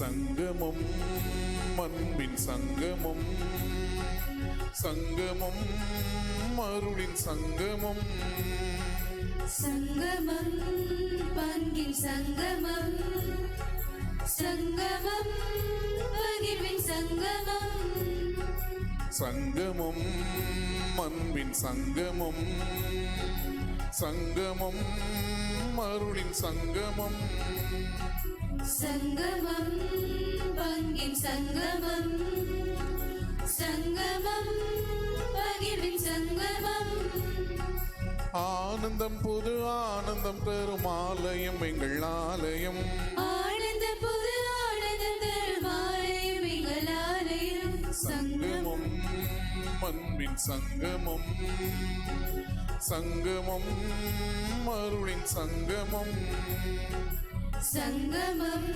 சங்கமம் அன்பின் சங்கமம், சங்கமம் அருளின் சங்கமம், சங்கமம் பங்கின் சங்கமம், சங்கமம் பகிர்வின் சங்கமம், சங்கமம் அன்பின் சங்கமம், சங்கமம் அருளின் சங்கமம், சங்கமம் பங்கின் சங்கமம், சங்கமம் பகிர்வின் சங்கமம். ஆனந்தம் புது ஆனந்தம் தரும் ஆலயம் எங்கள் ஆலயம், ஆனந்தம் புது ஆனந்தம் தரும் ஆலயம் எங்கள் ஆலயம். சங்கமம் அன்பின் சங்கமம், சங்கமம் அருளின் சங்கமம், சங்கமம்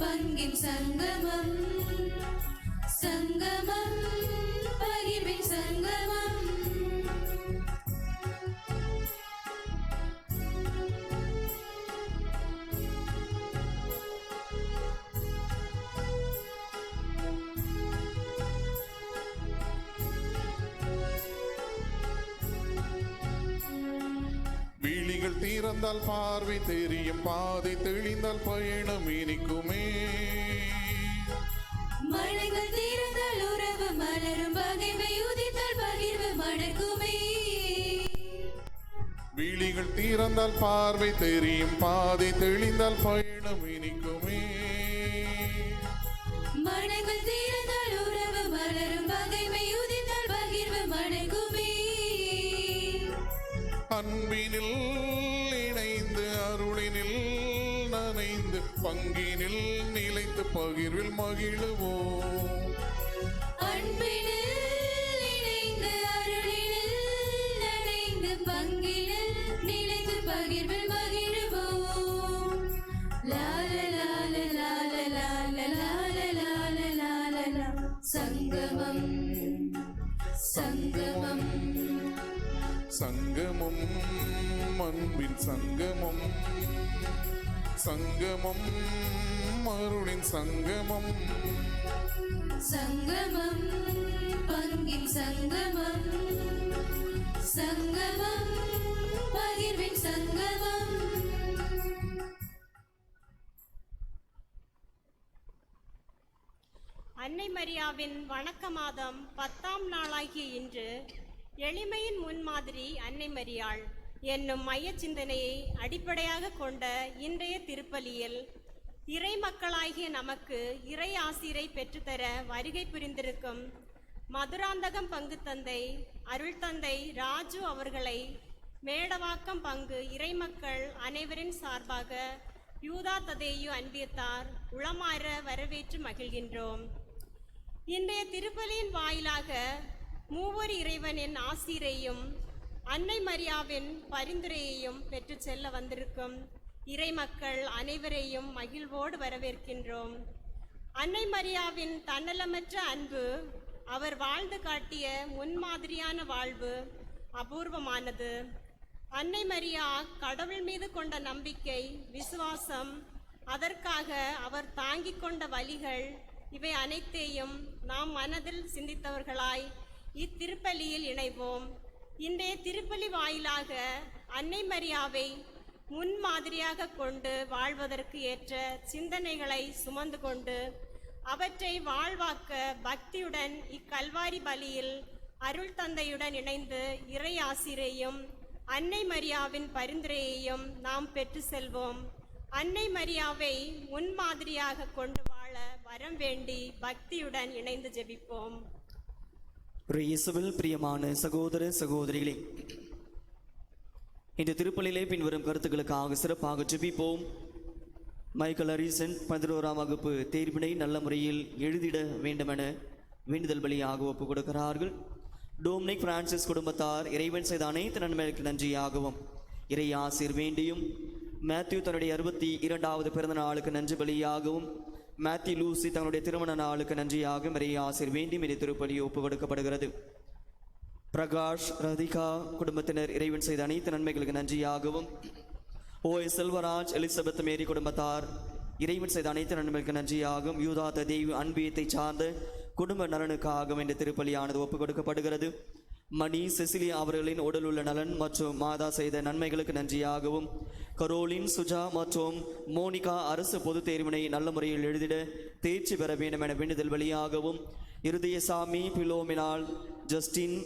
பங்கின் சங்கமம், சங்கமம் பகிர்வின் சங்கமம். விழிகள் தீர்ந்தால் பார்வை தெரியும், பாதை தெளிந்தால் பயணம் இனிக்குமே. மழைகள் தீர்ந்தால் உறவு மலரும், பகைமை உதித்தால் பகிர்வு மணக்குமே. விழிகள் தீர்ந்தால் பார்வை தெரியும், பாதை தெளிந்தால் பயணம் இனிக்குமே. மழைகள் தீர்ந்தால் உறவு மலரும், பகைமை உதித்தால் பகிர்வு மணக்குமே. அன்பினில் இணைந்து அருளினில் நனைந்து, பங்கினில் நிலைத்து பகிர்வில் மகிழுவோம். அன்பினில் இணைந்து அருளினில் நனைந்து, பங்கினில் நிலைத்து பகிர்வில் மகிழுவோம். லால லால லால லால லால லால லால லா. சங்கமம் சங்கமம் சங்கமம் அன்பின் சங்கமம், சங்கமம் அருளின் சங்கமம், சங்கமம் பங்கின் சங்கமம், சங்கமம் பகிர்வின் சங்கமம். அன்னை மரியாவின் வணக்க மாதம் 10ஆம் நாளாகிய இன்று எளிமையின் முன்மாதிரி அன்னை மரியாள் என்னும் மைய சிந்தனையை அடிப்படையாக கொண்ட இன்றைய திருப்பலியில் இறை மக்களாகிய நமக்கு இறை ஆசிரை பெற்றுத்தர வருகை புரிந்திருக்கும் மதுராந்தகம் பங்கு தந்தை அருள் தந்தை ராஜு அவர்களை மேடவாக்கம் பங்கு இறைமக்கள் அனைவரின் சார்பாக யூதா ததேயு அன்பியத்தார் உளமாற வரவேற்று மகிழ்கின்றோம். இன்றைய திருப்பலியின் வாயிலாக மூவர் இறைவனின் ஆசிரையும் அன்னை மரியாவின் பரிந்துரையையும் பெற்று செல்ல வந்திருக்கும் இறைமக்கள் அனைவரையும் மகிழ்வோடு வரவேற்கின்றோம். அன்னை மரியாவின் தன்னலமற்ற அன்பு, அவர் வாழ்ந்து காட்டிய முன்மாதிரியான வாழ்வு அபூர்வமானது. அன்னை மரியா கடவுள் மீது கொண்ட நம்பிக்கை, விசுவாசம், அதற்காக அவர் தாங்கிக் கொண்ட வழிகள், இவை அனைத்தையும் நாம் மனதில் சிந்தித்தவர்களாய் இத்திருப்பலியில் இணைவோம். இன்றைய திருப்பலி வாயிலாக அன்னை மரியாவை முன்மாதிரியாக கொண்டு வாழ்வதற்கு ஏற்ற சிந்தனைகளை சுமந்து கொண்டு அவற்றை வாழ்வாக்க பக்தியுடன் இக்கல்வாரி பலியில் அருள் தந்தையுடன் இணைந்து இறை ஆசிரையும் அன்னை மரியாவின் பரிந்துரையையும் நாம் பெற்று செல்வோம். அன்னை மரியாவை முன்மாதிரியாக கொண்டு வாழ வரம் வேண்டி பக்தியுடன் இணைந்து ஜெபிப்போம். இயேசுவில் பிரியமான சகோதர சகோதரிகளே, இந்த திருப்பலியிலே பின்வரும் கருத்துக்களுக்காக சிறப்பாக ஜெபிப்போம். மைக்கேல் அரிசன் 11ஆம் வகுப்பு தேர்வினை நல்ல முறையில் எழுதிட வேண்டுமென வேண்டுதல் பலியாக ஒப்புக் கொடுக்கிறார்கள். டோம்னிக் பிரான்சிஸ் குடும்பத்தார் இறைவன் செய்த அனைத்து நன்மைகளுக்கு நன்றியாகவும் இறை ஆசீர் வேண்டியும், மேத்யூ தன்னுடைய 62வது பிறந்த நாளுக்கு நன்றி பலியாகவும், மேத்யூ லூசி தன்னுடைய திருமண நாளுக்கு நன்றியாக இறை ஆசீர் வேண்டியும் இந்த திருப்பலி ஒப்புக் கொடுக்கப்படுகிறது. பிரகாஷ் ரதிகா குடும்பத்தினர் இறைவன் செய்த அனைத்து நன்மைகளுக்கு நன்றியாகவும், ஓ செல்வராஜ் எலிசபெத் மேரி குடும்பத்தார் இறைவன் செய்த அனைத்து நன்மைகளுக்கு நன்றியாகும். யூதாத தெய்வ அன்பியத்தை சார்ந்த குடும்ப நலனுக்காகும் என்ற திருப்பலியானது ஒப்புக் கொடுக்கப்படுகிறது. மணி செசிலியா அவர்களின் உடல் உள்ள நலன் மற்றும் மாதா செய்த நன்மைகளுக்கு நன்றியாகவும், கரோலின், சுஜா மற்றும் மோனிகா அரசு பொதுத் தேர்வினை நல்ல முறையில் எழுதிட தேர்ச்சி பெற வேண்டும் என வேண்டுதல் வழியாகவும், இருதயசாமி, பிலோமினால், ஜஸ்டின்,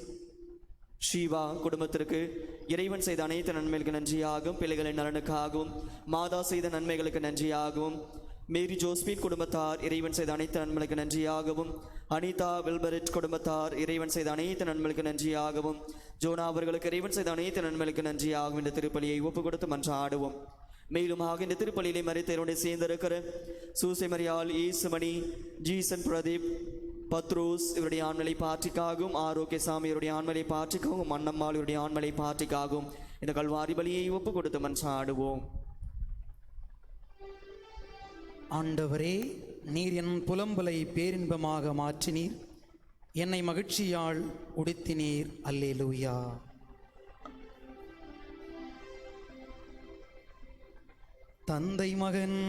ஷீவா குடும்பத்திற்கு இறைவன் செய்த அனைத்து நன்மைகளுக்கு நன்றியாகவும், பிள்ளைகளின் நலனுக்காகவும் மாதா செய்த நன்மைகளுக்கு நன்றியாகவும், மேரி ஜோஸ்பின் குடும்பத்தார் இறைவன் செய்த அனைத்து நன்மைகளுக்கு நன்றியாகவும், அனிதா வில்பரெட் குடும்பத்தார் இறைவன் செய்த அனைத்து நன்மைகளுக்கு நன்றியாகவும், ஜோனா அவர்களுக்கு இறைவன் செய்த அனைத்து நன்மைகளுக்கு நன்றியாகும் இந்த திருப்பலியை ஒப்பு கொடுத்து மன்றாடுவோம். மேலும் இந்த திருப்பலியிலே மரித்தவருடைய சேர்ந்திருக்கிற சூசை மரியாள், ஈசுமணி, ஜீசன் பிரதீப், பத்ரோஸ் இவருடைய ஆண்மலை பாற்றிக்காகவும், ஆரோக்கியசாமி இவருடைய ஆண்மலை பாற்றிக்காகவும், அன்னம்மாள் இவருடைய ஆண்மலை பாற்றிக்காகவும் இந்த கல்வாரி பலியை ஒப்பு கொடுத்து மன்றாடுவோம். ஆண்டவரே, நீர் என் புலம்பலை பேரின்பமாக மாற்றினீர், என்னை மகிழ்ச்சியால் உடுத்தினீர். அல்லேலூயா. தந்தை மகன்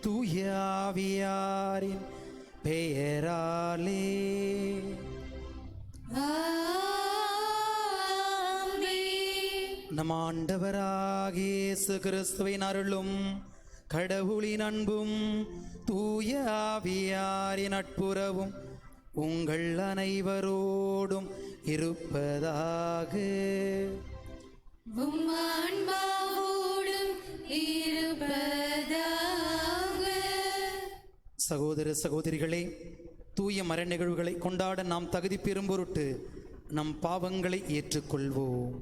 தூய ஆவியாரின் பெயராலே நம் ஆண்டவராகிய இயேசு கிறிஸ்துவின் அருளும் கடவுளின் அன்பும் தூய ஆவியாரின் நட்புறவும் உங்கள் அனைவரோடும் இருப்பதாக. சகோதர சகோதரிகளே, தூய மர நிகழ்வுகளை கொண்டாட நாம் தகுதி பெறும் பொருட்டு நம் பாவங்களை ஏற்றுக்கொள்வோம்.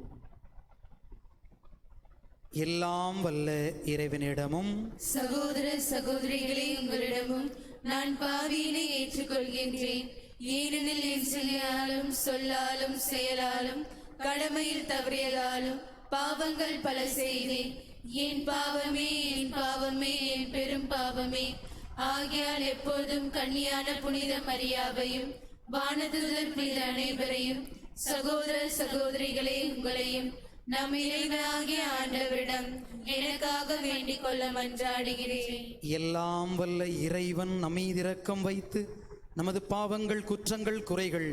எல்லாம் வல்ல இறைவனிடமும் சகோதர சகோதரிகளே, உங்களிடமும் நான் பாவியினை ஏற்றுக்கொள்கின்றேன். ஏனெனில் என் சொல்லியாலும் சொல்லாலும் செயலாலும் கடமையில் தவறியதாலும் பாவங்கள் பல செய்தேன். என் பாவமே, என் பாவமே, என் பெரும் பாவமே. ஆகையால் எப்போதும் கன்னியான புனித மரியாவையும் வானதூதர் புனித அனைவரையும், சகோதர சகோதரிகளே உங்களையும் நம் இறைவனாகிய ஆண்டவரிடம் எனக்காக வேண்டிக் கொள்ள மன்றாடுகிறேன். எல்லாம் வல்ல இறைவன் நம்மீது இரக்கம் வைத்து நமது பாவங்கள், குற்றங்கள், குறைகள்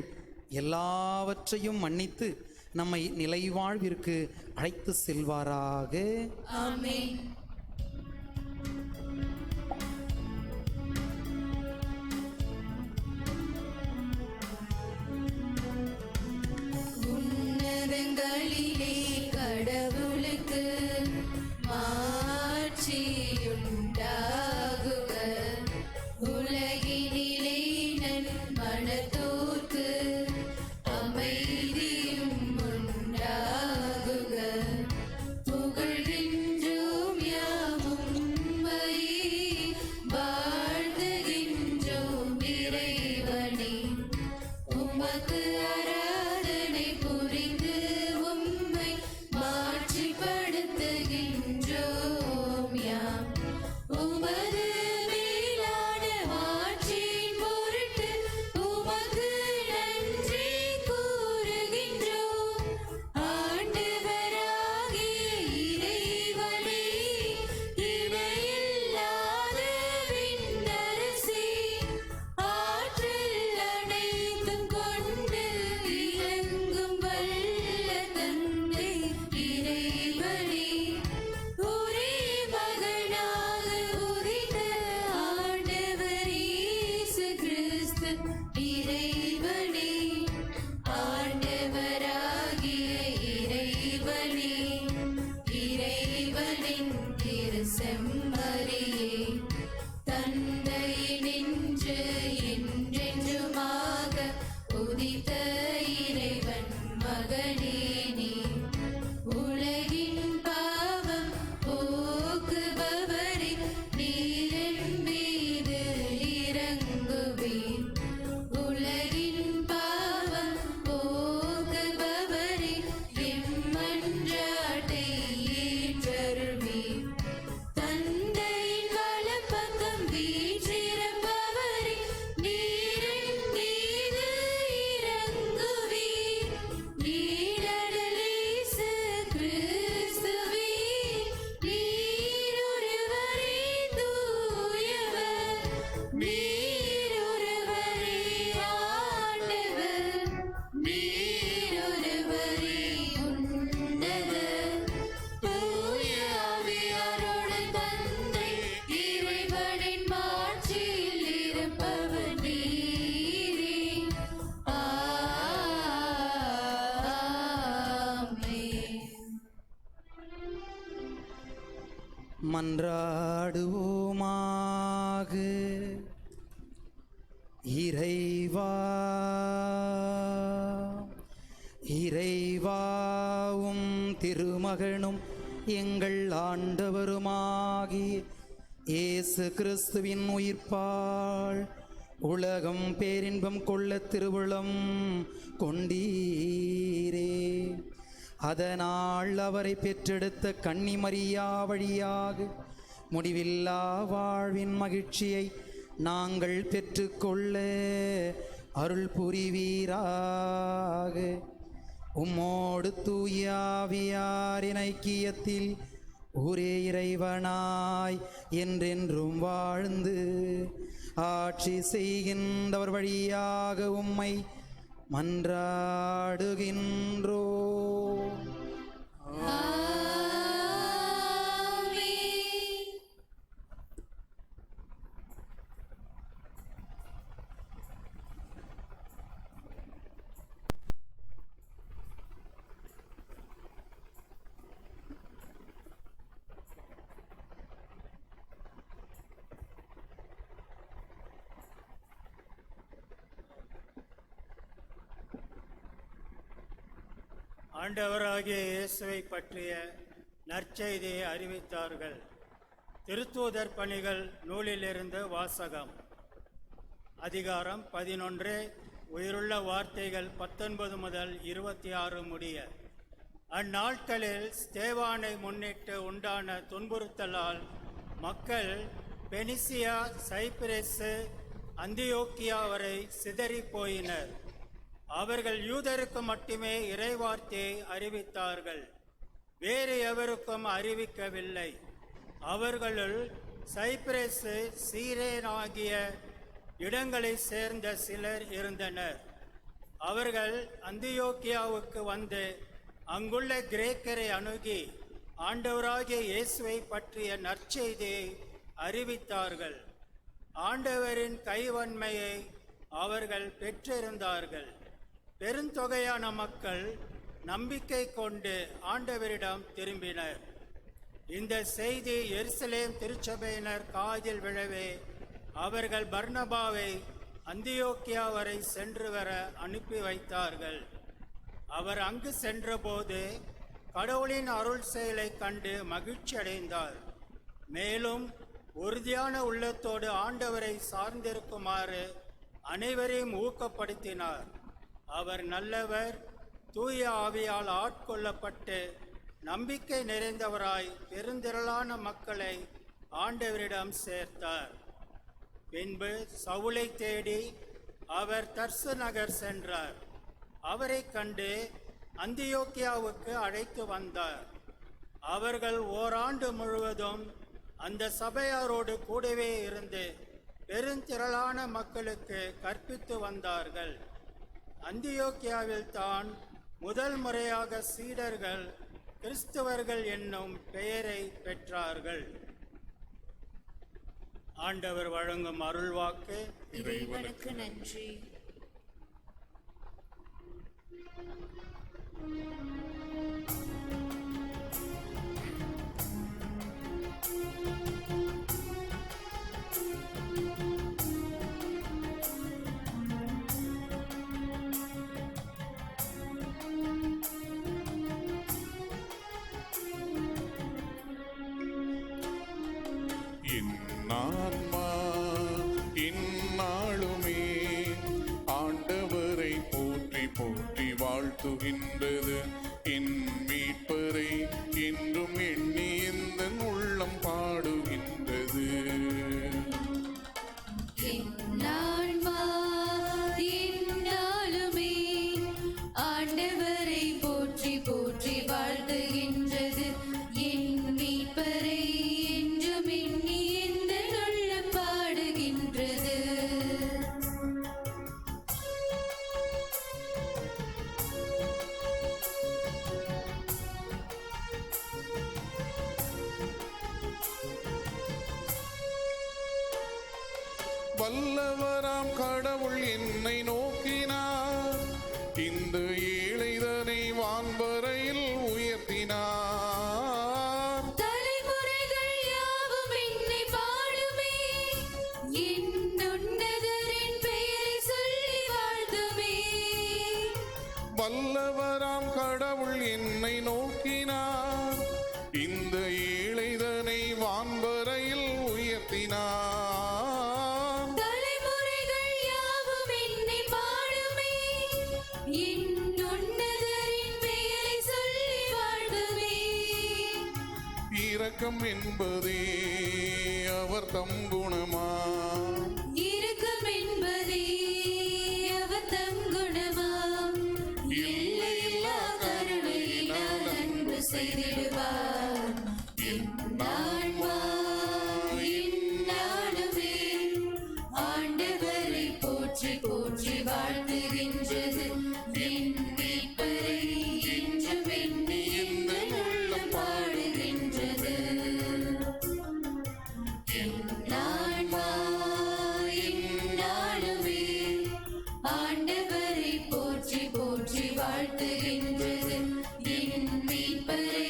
எல்லாவற்றையும் மன்னித்து நம்மை நிலைவாழ்விற்கு அழைத்து செல்வாராக. ஆமென். உன்னதங்களிலே கடவுளுக்கு மாட்சியுண்டாகுக. உலகினிலே நன்மனத்தோர்க்கு அமைதியும் உண்டாகுக. புகழ்கின்றோம் யாவும் உம்மையே, வாழ்த்துகின்றோம் இறைவனே. உமக்கு ஆராதனை புரிந்து உம்மை மன்றாடுவோமாக. இறைவா இறைவாவும் திருமகனும் எங்கள் ஆண்டவருமாகிய இயேசு கிறிஸ்துவின் உயிர்ப்பால் உலகம் பேரின்பம் கொள்ள திருவுளம் கொண்டீரே. அதனால் அவரை பெற்றெடுத்த கன்னி மரியா வழியாக முடிவில்லா வாழ்வின் மகிழ்ச்சியை நாங்கள் பெற்றுக்கொள்ள அருள் புரிவீராக. உம்மோடு தூய ஆவியாரின் ஐக்கியத்தில் ஒரே இறைவனாய் என்றென்றும் வாழ்ந்து ஆட்சி செய்கின்றவர் வழியாக உம்மை மன்றாடுகின்றோ. ஆண்டவராகிய இயேசுவை பற்றிய நற்செய்தியை அறிவித்தார்கள். திருத்தூதர் பணிகள் நூலிலிருந்து வாசகம். அதிகாரம் 11. உயிருள்ள வார்த்தைகள் 19 முதல் 26 முடிய. அந்நாட்களில் ஸ்தேவானை முன்னிட்டு உண்டான துன்புறுத்தலால் மக்கள் பெனிசியா, சைப்ரசு, அந்தியோக்கியா வரை சிதறி போயினர். அவர்கள் யூதருக்கு மட்டுமே இறைவார்த்தையை அறிவித்தார்கள், வேறு எவருக்கும் அறிவிக்கவில்லை. அவர்களுள் சைப்ரசு, சீரேன் ஆகிய இடங்களை சேர்ந்த சிலர் இருந்தனர். அவர்கள் அந்தியோக்கியாவுக்கு வந்து அங்குள்ள கிரேக்கரை அணுகி ஆண்டவராகிய இயேசுவை பற்றிய நற்செய்தியை அறிவித்தார்கள். ஆண்டவரின் கைவன்மையை அவர்கள் பெற்றிருந்தார்கள். பெருந்தொகையான மக்கள் நம்பிக்கை கொண்டு ஆண்டவரிடம் திரும்பினர். இந்த செய்தி எருசலேம் திருச்சபையினர் காதில் விழவே அவர்கள் பர்னபாவை அந்தியோக்கியா வரை சென்று வர அனுப்பி வைத்தார்கள். அவர் அங்கு சென்றபோது கடவுளின் அருள் செயலை கண்டு மகிழ்ச்சி அடைந்தார். மேலும் உறுதியான உள்ளத்தோடு ஆண்டவரை சார்ந்திருக்குமாறு அனைவரையும் ஊக்கப்படுத்தினார். அவர் நல்லவர், தூய ஆவியால் ஆட்கொள்ளப்பட்டு நம்பிக்கை நிறைந்தவராய் பெருந்திரளான மக்களை ஆண்டவரிடம் சேர்த்தார். பின்பு சவுலை தேடி அவர் தர்சு நகர் சென்றார். அவரை கண்டு அந்தியோக்கியாவுக்கு அழைத்து வந்தார். அவர்கள் ஓராண்டு முழுவதும் அந்த சபையாரோடு கூடவே இருந்து பெருந்திரளான மக்களுக்கு கற்பித்து வந்தார்கள். அந்தியோக்கியாவில் தான் முதல் முறையாக சீடர்கள் கிறிஸ்தவர்கள் என்னும் பெயரை பெற்றார்கள். ஆண்டவர் வழங்கும் அருள்வாக்கு. இறைவனுக்கு நன்றி. ஆன்மா இந்நாளுமே ஆண்டவரை போற்றி போற்றி வாழ்த்துகின்றது. என் மீட்பரை என்றும் எண்ணி எந்த உள்ளம் பாடுகின்றது. இந்நாளுமே ஆண்டவரை போற்றி போற்றி வாழ்த்துகின்றது. என் மீட்பரை என்றும் எண்ணி எந்த உள்ளம் பாடுகின்றது. வல்லவராம் கடவுள் என்னை நோக்கினார், இந்த ஏழைதனை வான்பரையில் உயர்த்தினார். தலைமுறைகள் வல்லவராம் கடவுள் என்னை நோக்கினார், இந்த ஏழைதனை வான்பரையில் உயர்த்தினார். தலைமுறைகள் யாவும் என்னை பாடுமே, என் உன்னதரின் பெயரை சொல்லி வாழ்த்துமே. இரக்கம் என்பதே அவர் தம் குணமா, இரக்கம் என்பதே அவர் தம் குணமாம். எல்லையில்லா கருணையினால் அன்பு செய்திடுவார். என்னான்மா எந்நாளுமே ஆண்டவரை போற்றி போற்றி வாழ்த்துகின்றது. என் மீட்பரை என்றும் எண்ணி எங்கள் உள்ளம் பாடுகின்றது. என்னான்மா எந்நாளுமே ஆண்டவரை போற்றி போற்றி வாழ்த்துகின்றது. என் மீட்பரை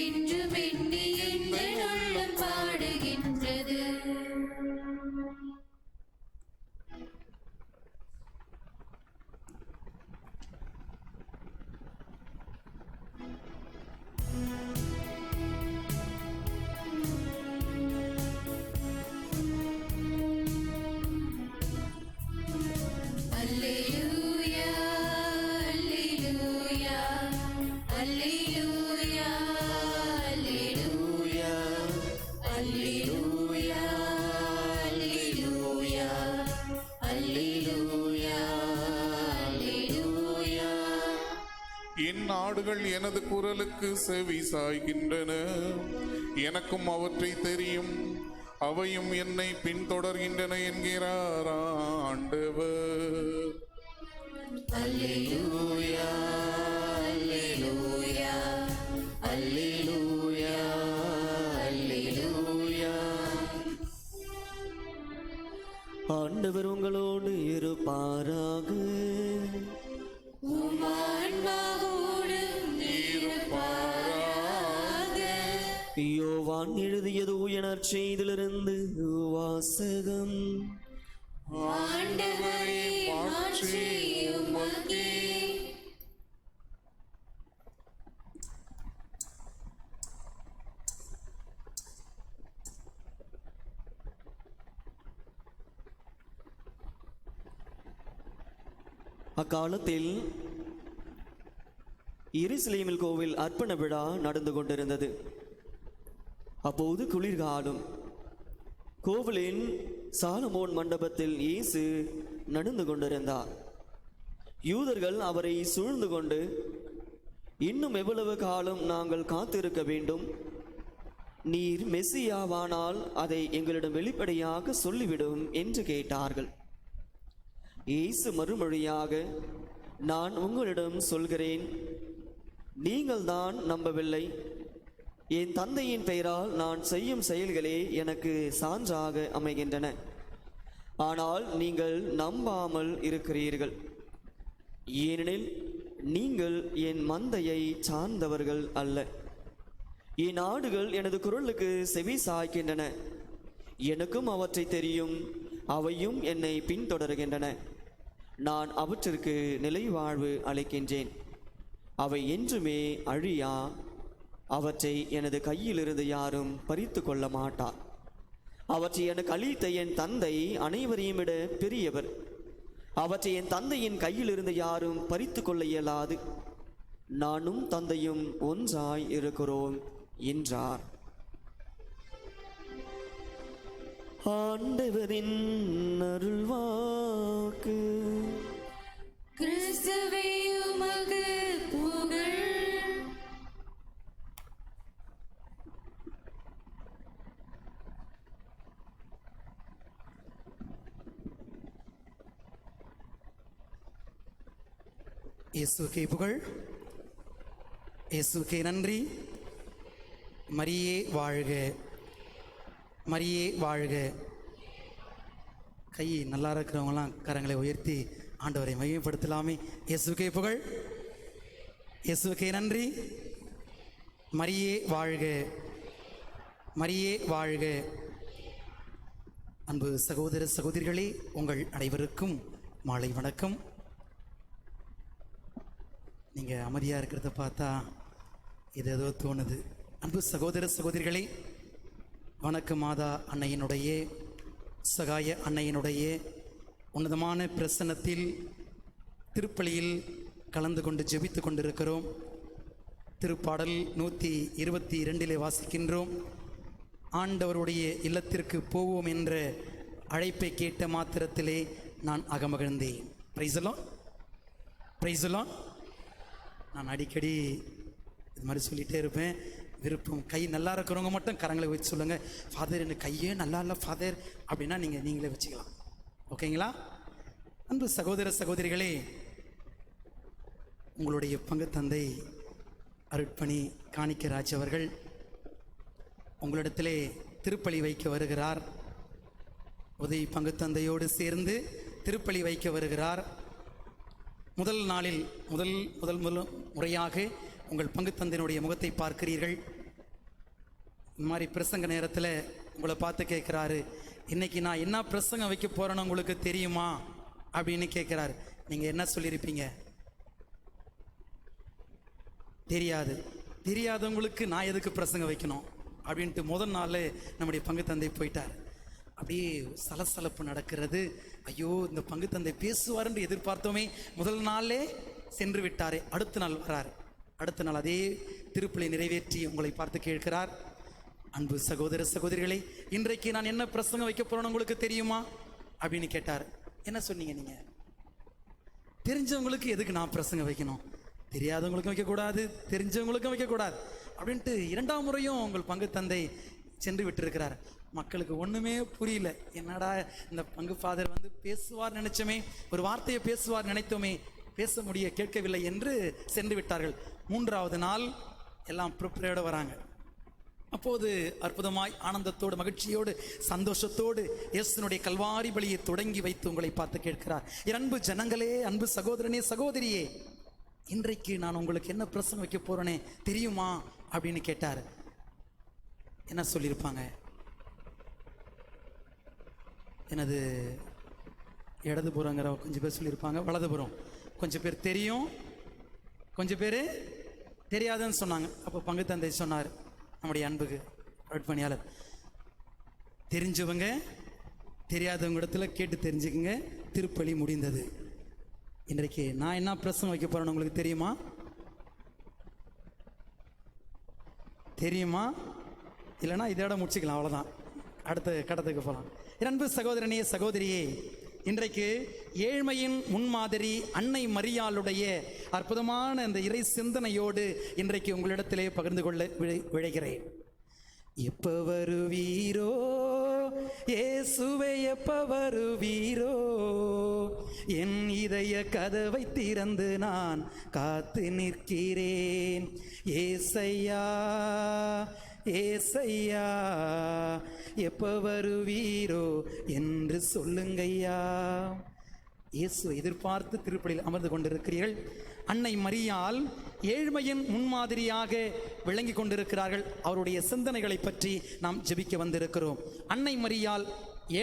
என்றும் எண்ணி எங்கள் உள்ளம் பாடுகின்றது. அல்லேலூயா அல்லேலூயா அல்லேலூயா அல்லேலூயா அல்லேலூயா அல்லேலூயா அல்லேலூயா அல்லேலூயா. என் ஆடுகள் எனது குரலுக்கு செவி சாய்கின்றன, எனக்கும் அவற்றை தெரியும், அவையும் என்னை பின்தொடர்கின்றன என்கிறார் ஆண்டவர். அல்லேலூயா அல்லேலூயா அல்லேலூயா அல்லேலூயா. ஆண்டவர் உங்களோடு இருப்பாராக. உம் ஆன்மாவோடும் இருப்பாராக. யோவான் எழுதியது உயர் செய்திலிருந்து வாசகம். ஆண்டவரே மாட்சி உமக்கே. அக்காலத்தில் எருசலேமில் கோவில் அர்ப்பண விழா நடந்து கொண்டிருந்தது. அப்போது குளிர்காலம். கோவிலின் சாலமோன் மண்டபத்தில் இயேசு நடந்து கொண்டிருந்தார். யூதர்கள் அவரை சூழ்ந்து கொண்டு, இன்னும் எவ்வளவு காலம் நாங்கள் காத்திருக்க வேண்டும்? நீர் மெசியாவானால் அதை எங்களிடம் வெளிப்படையாக சொல்லிவிடும் என்று கேட்டார்கள். இயேசு மறுமொழியாக, நான் உங்களிடம் சொல்கிறேன், நீங்கள் தான் நம்பவில்லை. என் தந்தையின் பெயரால் நான் செய்யும் செயல்களே எனக்கு சான்றாக அமைகின்றன. ஆனால் நீங்கள் நம்பாமல் இருக்கிறீர்கள். ஏனெனில் நீங்கள் என் மந்தையை சார்ந்தவர்கள் அல்ல. என் ஆடுகள் எனது குரலுக்கு செவி சாய்க்கின்றன. எனக்கும் அவற்றை தெரியும், அவையும் என்னை பின்தொடர்கின்றன. நான் அவற்றிற்கு நிலை வாழ்வு அளிக்கின்றேன். அவை என்றுமே அழியா. அவற்றை எனது கையிலிருந்து யாரும் பறித்து கொள்ள மாட்டார். அவற்றை எனக்கு அளித்த என் தந்தை அனைவரையும் விட பெரியவர். அவற்றை என் தந்தையின் கையிலிருந்து யாரும் பறித்து கொள்ள இயலாது. நானும் தந்தையும் ஒன்றாய் இருக்கிறோம் என்றார். ஆண்டவரின் அருள்வாக்கு. கிறிஸ்துவே உமக்கு புகழ். இயேசுக்கே புகழ், இயேசுக்கே நன்றி. மரியே வாழ்க, மரியே வாழ்க. கை நல்லா இருக்கிறவங்களாம் கரங்களை உயர்த்தி ஆண்டவரை மகிமைப்படுத்தலாமே. இயேசுக்கே புகழ், இயேசுக்கே நன்றி. மரியே வாழ்க, மரியே வாழ்க. அன்பு சகோதர சகோதரிகளே, உங்கள் அனைவருக்கும் மாலை வணக்கம். நீங்கள் அமைதியாக இருக்கிறத பார்த்தா இது ஏதோ தோணுது. அன்பு சகோதர சகோதரிகளே, வணக்க மாதா அன்னையினுடைய சகாய அன்னையினுடைய உன்னதமான பிரசன்னத்தில் திருப்பலியில் கலந்து கொண்டு ஜெபித்து கொண்டிருக்கிறோம். திருப்பாடல் 122 வாசிக்கின்றோம். ஆண்டவருடைய இல்லத்திற்கு போவோம் என்ற அழைப்பை கேட்ட மாத்திரத்திலே நான் அகமகிழ்ந்தேன். Praise the Lord. நான் அடிக்கடி இது மாதிரி சொல்லிகிட்டே இருப்பேன். விருப்பம் கை நல்லா இருக்கிறவங்க மட்டும் கரங்களை வச்சு சொல்லுங்கள், ஃபாதர் எனக்கு கையே நல்லா இல்லை ஃபாதர் அப்படின்னா நீங்களே வச்சுக்கலாம். ஓகேங்களா? அன்பு சகோதர சகோதரிகளே, உங்களுடைய பங்கு தந்தை அருட்பணி காணிக்கராஜ் அவர்கள் உங்களிடத்திலே திருப்பலி வைக்க வருகிறார். உதவி பங்கு தந்தையோடு சேர்ந்து திருப்பலி வைக்க வருகிறார். முதல் நாளில் முதல் முறையாக உங்கள் பங்கு தந்தையினுடைய முகத்தை பார்க்கிறீர்கள். இந்த மாதிரி பிரசங்க நேரத்தில் உங்களை பார்த்து கேட்குறாரு, இன்னைக்கு நான் என்ன பிரசங்கம் வைக்க போகிறேன்னு உங்களுக்கு தெரியுமா அப்படின்னு கேட்குறாரு. நீங்கள் என்ன சொல்லியிருப்பீங்க? தெரியாதவங்களுக்கு நான் எதுக்கு பிரசங்கம் வைக்கணும் அப்படின்ட்டு முதல் நாள் நம்முடைய பங்கு தந்தை போயிட்டார். அப்படியே சலசலப்பு நடக்கிறது. ஐயோ, இந்த பங்கு தந்தை பேசுவார் என்று எதிர்பார்த்தோமே, முதல் நாளே சென்று விட்டாரே. அடுத்த நாள் வரார். அடுத்த நாள் அதே திருப்பலி நிறைவேற்றி உங்களை பார்த்து கேட்கிறார், அன்பு சகோதர சகோதரிகளே, இன்றைக்கு நான் என்ன பிரசங்கம் வைக்க போறேன்னு உங்களுக்கு தெரியுமா அப்படின்னு கேட்டார். என்ன சொன்னீங்க? நீங்க தெரிஞ்சவங்களுக்கு எதுக்கு நான் பிரசங்கம் வைக்கணும், தெரியாதவங்களுக்கும் வைக்கக்கூடாது, தெரிஞ்சவங்களுக்கும் வைக்கக்கூடாது அப்படின்ட்டு இரண்டாம் முறையும் உங்கள் பங்கு தந்தை சென்று விட்டிருக்கிறார். மக்களுக்கு ஒன்றுமே புரியல. என்னடா இந்த பங்கு ஃபாதர் வந்து பேசுவார் நினைச்சோமே, ஒரு வார்த்தையை பேசுவார் நினைத்தோமே, பேச முடிய கேட்கவில்லை என்று சென்று விட்டார்கள். மூன்றாவது நாள் எல்லாம் ப்ரிப்பேர்டோடு வராங்க. அப்போது அற்புதமாய் ஆனந்தத்தோடு மகிழ்ச்சியோடு சந்தோஷத்தோடு இயேசுனுடைய கல்வாரி பலியை தொடங்கி வைத்து உங்களை பார்த்து கேட்கிறார், என் அன்பு ஜனங்களே, அன்பு சகோதரனே சகோதரியே, இன்றைக்கு நான் உங்களுக்கு என்ன பிரசங்கம் வைக்க போறேனே தெரியுமா அப்படின்னு கேட்டார். என்ன சொல்லியிருப்பாங்க? எனது இடதுபுறங்கிற கொஞ்சம் பேர் சொல்லியிருப்பாங்க, வலதுபுறம் கொஞ்சம் பேர் தெரியும், கொஞ்சம் பேர் தெரியாதுன்னு சொன்னாங்க. அப்போ பங்கு தந்தை சொன்னார், நம்முடைய அன்புக்கு பணியாளர், தெரிஞ்சவங்க தெரியாதவங்க இடத்துல கேட்டு தெரிஞ்சுக்குங்க. திருப்பலி முடிந்தது. இன்றைக்கு நான் என்ன பிரசங்கம் வைக்க போறேன்னு உங்களுக்கு தெரியுமா? இல்லைன்னா இதோட முடிச்சுக்கலாம், அவ்வளோதான். அடுத்த கட்டத்துக்கு போகலாம். அன்பு சகோதரனே சகோதரியே, இன்றைக்கு ஏழ்மையின் முன்மாதிரி அன்னை மரியாளுடைய அற்புதமான அந்த இறை சிந்தனையோடு இன்றைக்கு உங்களிடத்திலே பகிர்ந்து கொள்ள விழைகிறேன். எப்ப வருவீரோ இயேசுவே, எப்ப வருவீரோ, என் இதய கதவை திறந்து நான் காத்து நிற்கிறேன். ஏசையா ஏசையா, எப்ப வருவீரோ என்று சொல்லுங்கய்யா. இயேசுவை எதிர்பார்த்து திருப்பலியில் அமர்ந்து கொண்டிருக்கிறீர்கள். அன்னை மரியாள் ஏழ்மையின் முன்மாதிரியாக விளங்கி கொண்டிருக்கிறார்கள். அவருடைய சிந்தனைகளை பற்றி நாம் ஜெபிக்க வந்திருக்கிறோம். அன்னை மரியாள்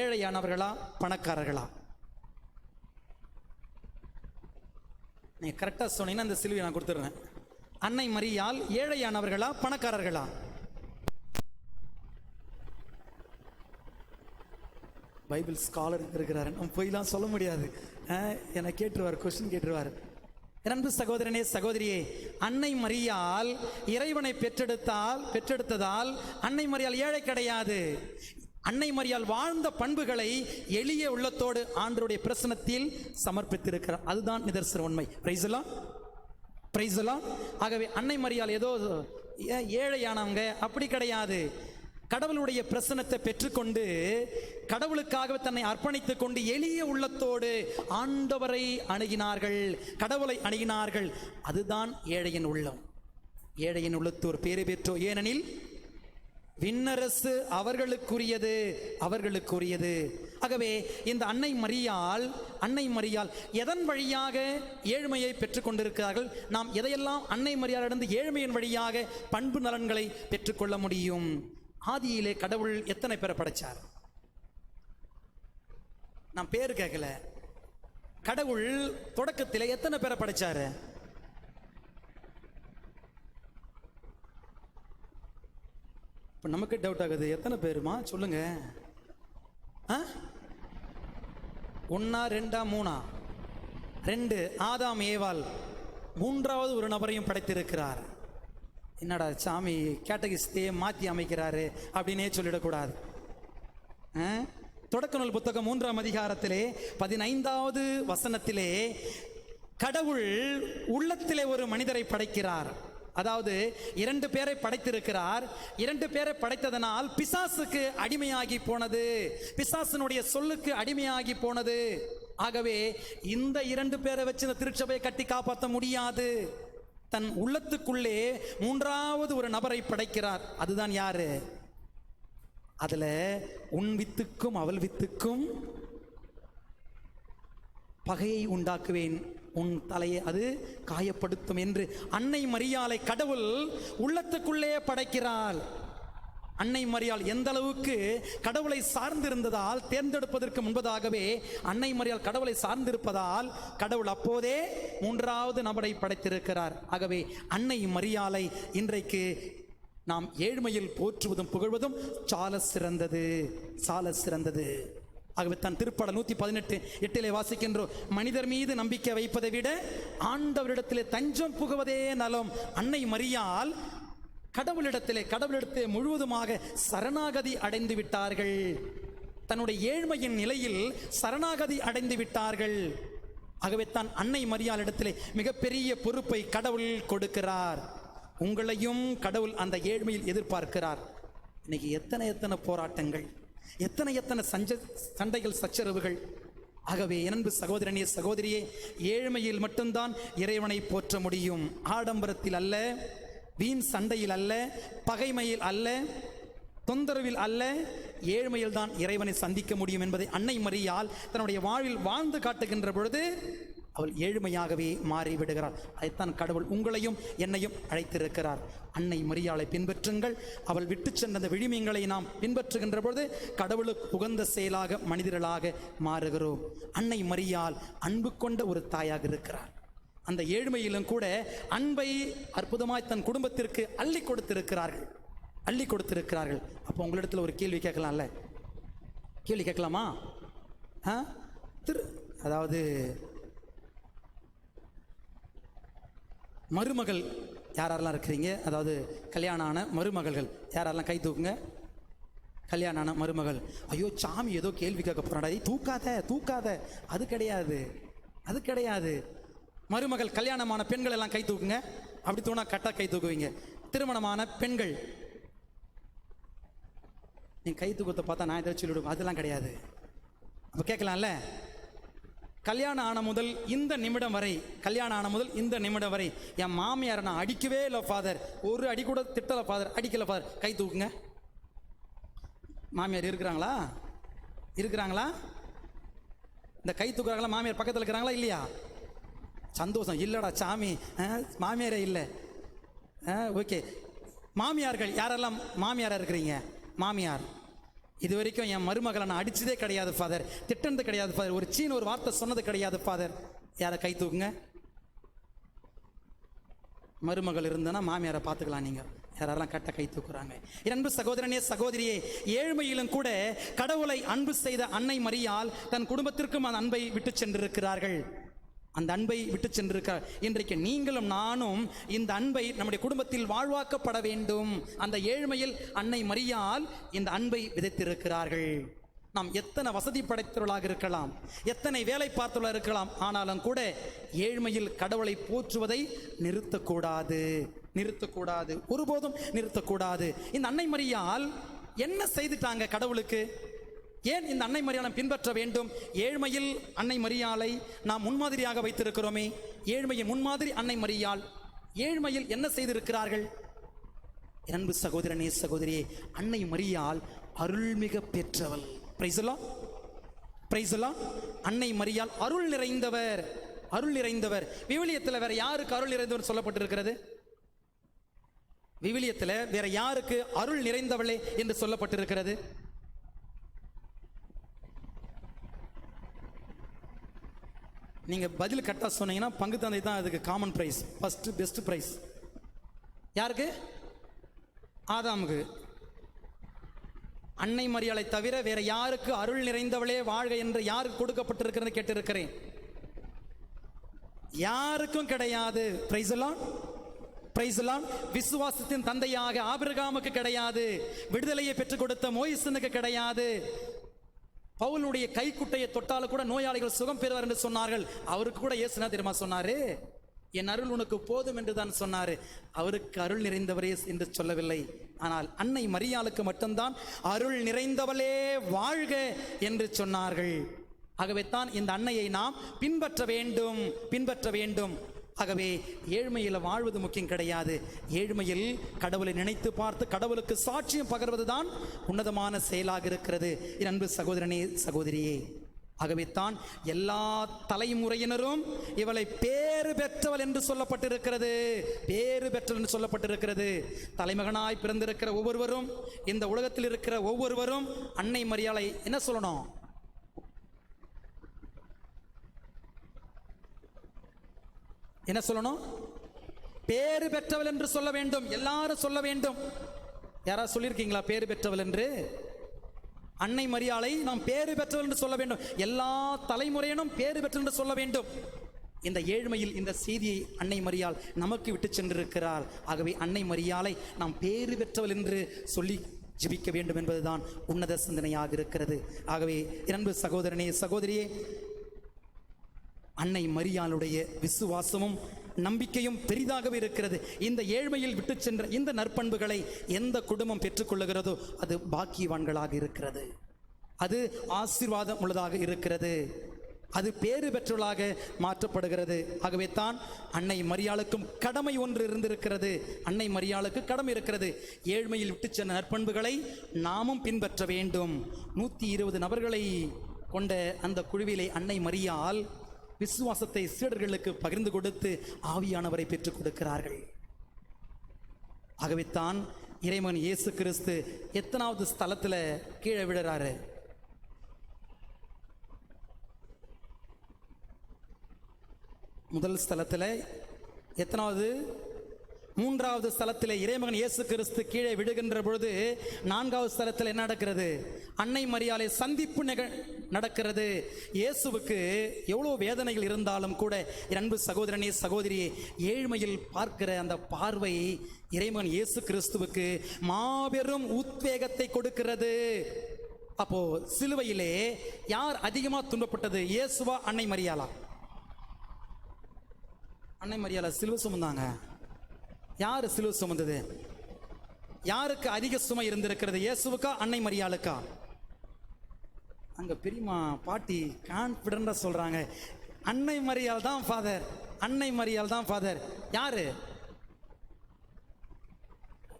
ஏழையானவர்களா, பணக்காரர்களா? நீ கரெக்டாக சொன்னீங்கன்னா அந்த சிலுவை நான் கொடுத்துட்றேன். அன்னை மரியாள் ஏழையானவர்களா, பணக்காரர்களா? பைபிள் ஸ்காலர் இருக்கிறாரு, நம்ம போய்லாம் சொல்ல முடியாது. என்னை கேட்டுருவார், கொஸ்டின் கேட்டுருவார். அன்பு சகோதரனே சகோதரியே, அன்னை மரியாள் இறைவனை பெற்றெடுத்ததால் அன்னை மரியாள் ஏழை கிடையாது. அன்னை மரியாள் வாழ்ந்த பண்புகளை எளிய உள்ளத்தோடு ஆண்டவருடைய பிரசன்னத்தில் சமர்ப்பித்திருக்கிறார். அதுதான் நிதர்சன உண்மை. Praise the Lord. ஆகவே அன்னை மரியாள் ஏதோ ஏழையானவங்க அப்படி கிடையாது. கடவுளுடைய பிரசன்னத்தை பெற்றுக்கொண்டு கடவுளுக்காக தன்னை அர்ப்பணித்துக் கொண்டு எளிய உள்ளத்தோடு ஆண்டவரை அணுகினார்கள், கடவுளை அணுகினார்கள். அதுதான் ஏழையின் உள்ளம். ஏழையின் உள்ளத்தோர் பேறு பெற்றோ, ஏனெனில் விண்ணரசு அவர்களுக்குரியது. ஆகவே இந்த அன்னை மரியாள் எதன் வழியாக ஏழ்மையை பெற்றுக் கொண்டிருக்கிறார்கள்? நாம் எதையெல்லாம் அன்னை மரியாளிடந்து ஏழ்மையின் வழியாக பண்பு நலன்களை பெற்றுக்கொள்ள முடியும்? ஆதியிலே கடவுள் எத்தனை பேரை படைச்சார்? நான் பேர் கேட்கல. கடவுள் தொடக்கத்திலே எத்தனை பேரை படைச்சாரு? இப்போ நமக்கு டவுட் ஆகுது, எத்தனை பேருமா சொல்லுங்க? ஆ, 1 2 3? 2. ஆதாம் ஏவாள். 3வது ஒரு நபரையும் படைத்திருக்கிறார். என்னடா சாமி கேட்டகிஸ்தையே மாற்றி அமைக்கிறாரு அப்படின்னே சொல்லிடக்கூடாது. தொடக்க நூல் புத்தகம் 3ஆம் அதிகாரத்திலே 15வது வசனத்திலே கடவுள் உள்ளத்திலே ஒரு மனிதரை படைக்கிறார். அதாவது 2 பேரை படைத்திருக்கிறார். 2 பேரை படைத்ததனால் பிசாசுக்கு அடிமையாகி போனது, பிசாசினுடைய சொல்லுக்கு அடிமையாகி போனது. ஆகவே இந்த 2 பேரை வச்சு இந்த திருச்சபையை கட்டி காப்பாற்ற முடியாது. தன் உள்ளத்துக்குள்ளே 3வது ஒரு நபரை படைக்கிறார். அதுதான் யாரு? அதுல உன் வித்துக்கும் அவள் வித்துக்கும் பகையை உண்டாக்குவேன், உன் தலையை அது காயப்படுத்தும் என்று அன்னை மரியாளை கடவுள் உள்ளத்துக்குள்ளே படைக்கிறாள். அன்னை மரியாள் எந்த அளவுக்கு கடவுளை சார்ந்திருந்ததால், தேர்ந்தெடுப்பதற்கு முன்பதாகவே அன்னை மரியாள் கடவுளை சார்ந்திருப்பதால் கடவுள் அப்போதே 3வது நபரை படைத்திருக்கிறார். ஆகவே அன்னை மரியாளை இன்றைக்கு நாம் ஏழ்மையில் போற்றுவதும் புகழ்வதும் சால சிறந்தது, சால சிறந்தது. ஆகவே தன் திருப்பாடல் 118:8 வாசிக்கின்றோம், மனிதர் மீது நம்பிக்கை வைப்பதை விட ஆண்டவரிடத்திலே தஞ்சம் புகுவதே நலம். அன்னை மரியாள் கடவுளிடத்திலே முழுவதுமாக சரணாகதி அடைந்து விட்டார்கள். தன்னுடைய ஏழ்மையின் நிலையில் சரணாகதி அடைந்து விட்டார்கள். ஆகவே தான் அன்னை மரியாளிடத்திலே மிகப்பெரிய பொறுப்பை கடவுள் கொடுக்கிறார். உங்களையும் கடவுள் அந்த ஏழ்மையில் எதிர்பார்க்கிறார். இன்னைக்கு எத்தனை போராட்டங்கள், எத்தனை சண்டைகள், சச்சரவுகள். ஆகவே அன்பு சகோதரனே சகோதரியே, ஏழ்மையில் மட்டும்தான் இறைவனை போற்ற முடியும். ஆடம்பரத்தில் அல்ல, வீண் சண்டையில் அல்ல, பகைமையில் அல்ல, தொந்தரவில் அல்ல, ஏழ்மையில் தான் இறைவனை சந்திக்க முடியும் என்பதை அன்னை மரியாள் தன்னுடைய வாழ்வில் வாழ்ந்து காட்டுகின்ற பொழுது அவள் ஏழ்மையாகவே மாறிவிடுகிறாள். அதைத்தான் கடவுள் உங்களையும் என்னையும் அழைத்திருக்கிறார். அன்னை மரியாளை பின்பற்றுங்கள். அவள் விட்டு சென்ற விழுமியங்களை நாம் பின்பற்றுகின்ற பொழுது கடவுளுக்கு உகந்த செயலாக மனிதர்களாக மாறுகிறோம். அன்னை மரியாள் அன்பு கொண்ட ஒரு தாயாக இருக்கிறார். அந்த ஏழ்மையிலும் கூட அன்பை அற்புதமாய் தன் குடும்பத்திற்கு அள்ளி கொடுத்திருக்கிறார்கள், அள்ளி கொடுத்திருக்கிறார்கள். அப்போ உங்களிடத்தில் ஒரு கேள்வி கேட்கலாம்ல, கேள்வி கேட்கலாமா? அதாவது மருமகள் யாரெல்லாம் இருக்கிறீங்க? அதாவது கல்யாணம் ஆன மருமகள்கள் யாரெல்லாம் கை தூக்குங்க. கல்யாணம் ஆன மருமகள். ஐயோ சாமி ஏதோ கேள்வி கேட்க போறாடா, தூக்காத. அது கிடையாது, அது கிடையாது. மருமகள் கல்யாணமான பெண்கள் எல்லாம் கை தூக்குங்க. அப்படி தூணா கட்டா கை தூக்குவீங்க. திருமணமான பெண்கள் நீ கை தூக்கத்தை பார்த்தா நான் ஏதாவது சொல்லிவிடுவோம், அதெல்லாம் கிடையாது. அப்போ கேட்கலாம்ல, கல்யாணம் ஆன முதல் இந்த நிமிடம் வரை, கல்யாணம் ஆன முதல் இந்த நிமிடம் வரை என் மாமியாரை நான் அடிக்கவே இல்லை ஃபாதர், ஒரு அடி கூட திட்டலை ஃபாதர், அடிக்கல ஃபாதர், கை தூக்குங்க. மாமியார் இருக்கிறாங்களா? இருக்கிறாங்களா? இந்த கை தூக்குறாங்களா? மாமியார் பக்கத்தில் இருக்கிறாங்களா இல்லையா? சந்தோஷம். இல்லடா சாமி, மாமியாரே இல்லை. ஓகே, மாமியார்கள் யாரெல்லாம் மாமியாரா இருக்கிறீங்க? மாமியார், இது வரைக்கும் என் மருமகளை நான் அடிச்சதே கிடையாது ஃபாதர், திட்டனது கிடையாது ஃபாதர், ஒரு சீன் ஒரு வார்த்தை சொன்னது கிடையாது ஃபாதர். யாரை கை தூக்குங்க. மருமகள் இருந்தனா மாமியாரை பார்த்துக்கலாம். நீங்கள் யாரெல்லாம் கட்ட கை தூக்குறாங்க? அன்பு சகோதரனே சகோதரியே, ஏழ்மையிலும் கூட கடவுளை அன்பு செய்த அன்னை மரியாள் தன் குடும்பத்திற்கும் அந்த அன்பை விட்டு சென்றிருக்கிறார்கள். அந்த அன்பை விட்டு சென்றிருக்கிறார். இன்றைக்கு நீங்களும் நானும் இந்த அன்பை நம்முடைய குடும்பத்தில் வாழ்வாக்கப்பட வேண்டும். அந்த ஏழ்மையில் அன்னை மரியாள் இந்த அன்பை விதைத்திருக்கிறார்கள். நாம் எத்தனை வசதி படைத்தவர்களாக இருக்கலாம், எத்தனை வேலை பார்த்தவர்களாக இருக்கலாம், ஆனாலும் கூட ஏழ்மையில் கடவுளை போற்றுவதை நிறுத்தக்கூடாது, நிறுத்தக்கூடாது, ஒருபோதும் நிறுத்தக்கூடாது. இந்த அன்னை மரியாள் என்ன செய்துட்டாங்க கடவுளுக்கு? ஏன் இந்த அன்னை மரியாளை பின்பற்ற வேண்டும்? ஏழ்மையில் அன்னை மரியாளை நாம் முன்மாதிரியாக வைத்திருக்கிறோமே. ஏழ்மையின் முன்மாதிரி அன்னை மரியாள். ஏழ்மையில் என்ன செய்திருக்கிறார்கள்? அன்பு சகோதரனே சகோதரியே, அன்னை மரியாள் அருள்மிக பெற்றவள். Praise the Lord, praise the Lord. அன்னை மரியாள் அருள் நிறைந்தவர், அருள் நிறைந்தவர். விவிலியத்தில் வேற யாருக்கு அருள் நிறைந்தவர் சொல்லப்பட்டிருக்கிறது? விவிலியத்தில் வேற யாருக்கு அருள் நிறைந்தவளே என்று சொல்லப்பட்டிருக்கிறது? நீங்கள் பதில் கரெக்டாக சொன்னீங்கன்னா பங்கு தந்தை தான் அதுக்கு common prize, first best prize. யாருக்கு? ஆதாமுக்கு. அன்னை மரியாளை தவிர வேற யாருக்கு அருள் நிறைந்தவளே வாழ்க என்று யாருக்கு கொடுக்கப்பட்டிருக்கிறது கேட்டிருக்கிறேன். யாருக்கும் கிடையாது. Praise the Lord, praise the Lord. விசுவாசத்தின் தந்தையாக ஆபிரகாமுக்கு கிடையாது. விடுதலையை பெற்றுக் கொடுத்த மோயிசனுக்கு கிடையாது. பவுலுடைய கைக்குட்டையை தொட்டாலும் கூட நோயாளிகள் சுகம் பெறுவார் என்று சொன்னார்கள். அவருக்கு கூட இயேசு என்ன தெரியுமா சொன்னாரு? என் அருள் உனக்கு போதும் என்று தான் சொன்னாரு. அவருக்கு அருள் நிறைந்தவரே என்று சொல்லவில்லை. ஆனால் அன்னை மரியாளுக்கு மட்டும்தான் அருள் நிறைந்தவளே வாழ்க என்று சொன்னார்கள். ஆகவே தான் இந்த அன்னையை நாம் பின்பற்ற வேண்டும். ஆகவே ஏழ்மையில் வாழ்வது முக்கியம் கிடையாது. ஏழ்மையில் கடவுளை நினைத்து பார்த்து கடவுளுக்கு சாட்சியம் பகர்வதுதான் உன்னதமான செயலாக இருக்கிறது. என் அன்பு சகோதரனே, சகோதரியே, ஆகவே தான் எல்லா தலைமுறையினரும் இவளை பேறு பெற்றவள் என்று சொல்லப்பட்டிருக்கிறது. பேறு பெற்றவள் என்று சொல்லப்பட்டிருக்கிறது. தலைமகனாய் பிறந்திருக்கிற ஒவ்வொருவரும், இந்த உலகத்தில் இருக்கிற ஒவ்வொருவரும் அன்னை மரியாளை என்ன சொல்லணும்? என்ன சொல்லணும்? பேறு பெற்றவள் என்று சொல்ல வேண்டும். எல்லாரும் சொல்ல வேண்டும். யாராவது சொல்லியிருக்கீங்களா பேறு பெற்றவள் என்று? அன்னை மரியாளை நாம் பேறு பெற்றவள் என்று சொல்ல வேண்டும். எல்லா தலைமுறையினும் பேறு பெற்றவள் என்று சொல்ல வேண்டும். இந்த ஏழ்மையில் இந்த செய்தியை அன்னை மரியாள் நமக்கு விட்டு சென்றிருக்கிறாள். ஆகவே அன்னை மரியாளை நாம் பேறு பெற்றவள் என்று சொல்லி ஜெபிக்க வேண்டும் என்பதுதான் உன்னத சிந்தனையாக இருக்கிறது. ஆகவே அன்பு சகோதரனே, சகோதரியே, அன்னை மரியாளுடைய விசுவாசமும் நம்பிக்கையும் பெரிதாகவே இருக்கிறது. இந்த ஏழ்மையில் விட்டு சென்ற இந்த நற்பண்புகளை எந்த குடும்பம் பெற்றுக்கொள்ளுகிறதோ அது பாக்கியவான்களாக இருக்கிறது. அது ஆசீர்வாதம் உள்ளதாக இருக்கிறது. அது பேறு பெற்றவளாக மாற்றப்படுகிறது. ஆகவே தான் அன்னை மரியாளுக்கும் கடமை ஒன்று இருந்திருக்கிறது. அன்னை மரியாளுக்கு கடமை இருக்கிறது. ஏழ்மையில் விட்டு சென்ற நற்பண்புகளை நாமும் பின்பற்ற வேண்டும். 120 நபர்களை கொண்ட அந்த குழுவிலே அன்னை மரியாள் விசுவாசத்தை சீடர்களுக்கு பகிர்ந்து கொடுத்து ஆவியானவரை பெற்றுக் கொடுக்கிறார்கள். ஆகவே தான் இறைமகன் இயேசு கிறிஸ்து எத்தனாவது ஸ்தலத்துல கீழே விடுறாரு? முதல் ஸ்தலத்துல எத்தனாவது? 3வது ஸ்தலத்தில் இறைமகன் இயேசு கிறிஸ்து கீழே விடுகின்ற பொழுது 4வது ஸ்தலத்தில் என்ன நடக்கிறது? அன்னை மரியாளை சந்திப்பு நடக்கிறது. இயேசுவுக்கு எவ்வளோ வேதனைகள் இருந்தாலும் கூட அன்பு சகோதரனே, சகோதரியே, ஏழ்மையில் பார்க்கிற அந்த பார்வை இறைமகன் இயேசு கிறிஸ்துவுக்கு மாபெரும் உத்வேகத்தை கொடுக்கிறது. அப்போ சிலுவையிலே யார் அதிகமாக துன்பப்பட்டது? இயேசுவா, அன்னை மரியாளா? அன்னை மரியாளை சிலுவை சுமந்தாங்க. யாரு சிலுவை சுமந்தது? யாருக்கு அதிக சுமை இருந்திருக்கிறது? இயேசுவுக்கா, அன்னை மரியாளுக்கா? அங்க பெரியமா பாட்டி கான்பிடண்டா சொல்றாங்க, அன்னை மரியாள் தான் ஃபாதர், அன்னை மரியாள் தான் ஃபாதர். யாரு?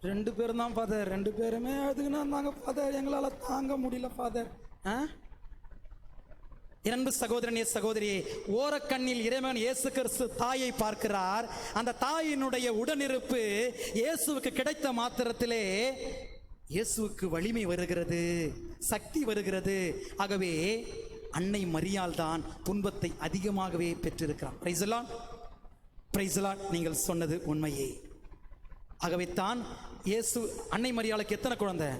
2 பேரும் தான் ஃபாதர். 2 பேருமே அதுக்குன்னா தாங்க ஃபாதர், எங்களால தாங்க முடியல ஃபாதர். அன்பு சகோதரனே, சகோதரியே, ஓரக்கண்ணில் இறைவன் இயேசு கிறிஸ்து தாயை பார்க்கிறார். அந்த தாயினுடைய உடனிருப்பு இயேசுவுக்கு கிடைத்த மாத்திரத்திலே இயேசுவுக்கு வலிமை வருகிறது, சக்தி வருகிறது. ஆகவே அன்னை மரியாள் தான் துன்பத்தை அதிகமாகவே பெற்றிருக்கிறார். Praise the Lord, praise the Lord. நீங்கள் சொன்னது உண்மையே. ஆகவே தான் இயேசு அன்னை மரியாளுக்கு எத்தனை குழந்தை?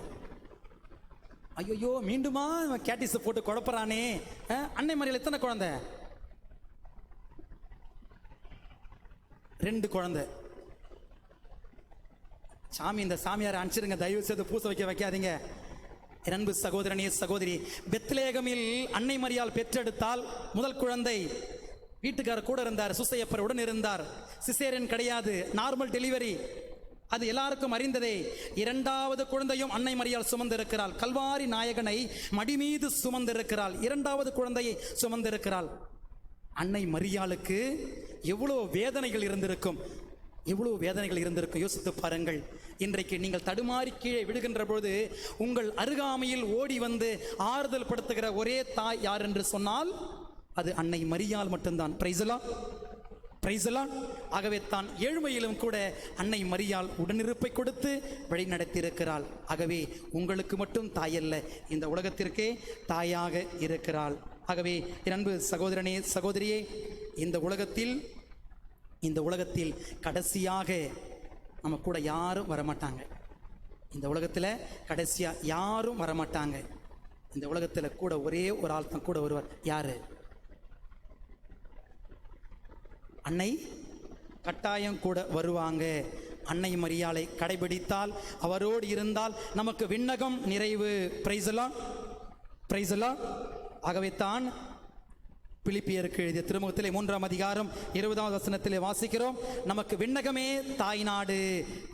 ஐயோ, மீண்டுமா கேட்டிஸை போட்டு குழப்பறானே. அன்னை மரியாள் எத்தனை குழந்தை? 2 குழந்தை. சாமி, இந்த சாமியாரை அனுப்பிச்சிருங்க, தயவு செய்து பூசை வைக்காதீங்க. அன்பு சகோதரனே, சகோதரி, பெத்லேகமில் அன்னை மரியாள் பெற்றெடுத்தால் முதல் குழந்தை. வீட்டுக்காரர் கூட இருந்தார், சுசையப்பர் உடன் இருந்தார். சிசேரியன் கிடையாது, நார்மல் டெலிவரி. அது எல்லாருக்கும் அறிந்ததே. 2வது குழந்தையும் அன்னை மரியாள் சுமந்திருக்கிறாள். கல்வாரி நாயகனை மடி மீது சுமந்திருக்கிறாள். 2வது குழந்தையை சுமந்திருக்கிறாள். அன்னை மரியாளுக்கு எவ்வளவு வேதனைகள் இருந்திருக்கும், எவ்வளவு வேதனைகள் இருந்திருக்கும். யோசித்து பாருங்கள். இன்றைக்கு நீங்கள் தடுமாறி கீழே விடுகின்ற பொழுது உங்கள் அருகாமையில் ஓடி வந்து ஆறுதல் படுத்துகிற ஒரே தாய் யார் என்று சொன்னால் அது அன்னை மரியாள் மட்டும்தான். Praise the Lord, praise the Lord. ஆகவே தான் ஏழ்மையிலும் கூட அன்னை மரியாள் உடனிருப்பை கொடுத்து வழி நடத்தியிருக்கிறாள். ஆகவே உங்களுக்கு மட்டும் தாயல்ல, இந்த உலகத்திற்கே தாயாக இருக்கிறாள். ஆகவே அன்பு சகோதரனே, சகோதரியே, இந்த உலகத்தில் கடைசியாக நம்ம கூட யாரும் வரமாட்டாங்க. இந்த உலகத்தில் கடைசியாக யாரும் வரமாட்டாங்க. இந்த உலகத்தில் கூட ஒரே ஒரு ஆள் தான் கூட வருவார். யாரு? அன்னை கட்டாயம் கூட வருவாங்க. அன்னை மரியாளை கடைபிடித்தால், அவரோடு இருந்தால் நமக்கு விண்ணகம் நிறைவு. பிரைசலாம், பிரைசலாம். ஆகவே தான் பிலிப்பியருக்கு எழுதிய திருமுகத்திலே 3ஆம் அதிகாரம் 20வது வசனத்திலே வாசிக்கிறோம், நமக்கு விண்ணகமே தாய்நாடு,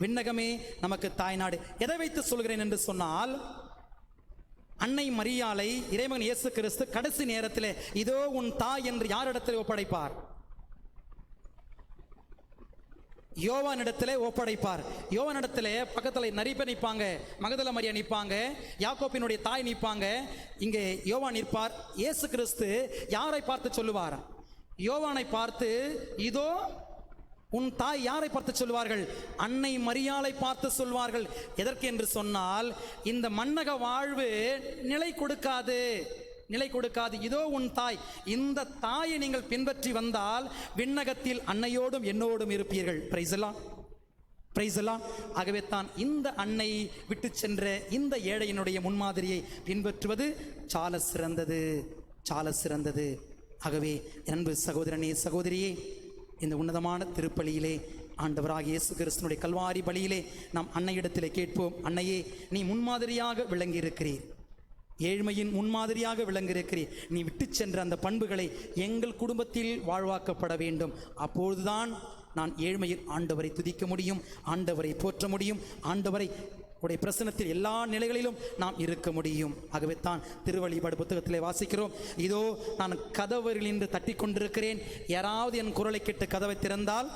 விண்ணகமே நமக்கு தாய்நாடு. எதை வைத்து சொல்கிறேன் என்று சொன்னால், அன்னை மரியாளை இறைமகன் இயேசு கிறிஸ்து கடைசி நேரத்திலே இதோ உன் தாய் என்று யாரிடத்தில் ஒப்படைப்பார்? யோவானிடத்திலே ஒப்படைப்பார். யோவானிடத்திலே பக்கத்தில் நிறைய பேர் நிற்பாங்க. மகதல மரியா நிற்பாங்க, யாக்கோப்பினுடைய தாய் நிற்பாங்க, இங்கே யோவான் நிற்பார். இயேசு கிறிஸ்து யாரை பார்த்து சொல்லுவார்? யோவானை பார்த்து இதோ உன் தாய். யாரை பார்த்து சொல்வார்கள்? அன்னை மரியாளை பார்த்து சொல்வார்கள். எதற்கு என்று சொன்னால், இந்த மன்னக வாழ்வு நிலை கொடுக்காது, நிலை கொடுக்காது. இதோ உன் தாய். இந்த தாயை நீங்கள் பின்பற்றி வந்தால் விண்ணகத்தில் அன்னையோடும் என்னோடும் இருப்பீர்கள். பிரைசலாம், பிரைசலாம். ஆகவே தான் இந்த அன்னை விட்டு சென்ற இந்த ஏழையினுடைய முன்மாதிரியை பின்பற்றுவது சால சிறந்தது, சால சிறந்தது. ஆகவே அன்பு சகோதரனே, சகோதரியே, இந்த உன்னதமான திருப்பலியிலே ஆண்டவராகிய இயேசு கிறிஸ்துவினுடைய கல்வாரி பலியிலே நாம் அன்னையிடத்திலே கேட்போம். அன்னையே, நீ முன்மாதிரியாக விளங்கி இருக்கிறீர், ஏழ்மையின் முன்மாதிரியாக விளங்கியிருக்கிறீர். நீ விட்டு சென்ற அந்த பண்புகளை எங்கள் குடும்பத்தில் வாழ்வாக்கப்பட வேண்டும். அப்பொழுதுதான் நான் ஏழ்மையில் ஆண்டவரை துதிக்க முடியும், ஆண்டவரை போற்ற முடியும், ஆண்டவரை உடைய பிரசனத்தில் எல்லா நிலைகளிலும் நாம் இருக்க முடியும். ஆகவே தான் திருவழிபாடு புத்தகத்திலே வாசிக்கிறோம், இதோ நான் கதவரில் நின்று தட்டி கொண்டிருக்கிறேன், யாராவது என் குரலை கேட்டு கதவை திறந்தால்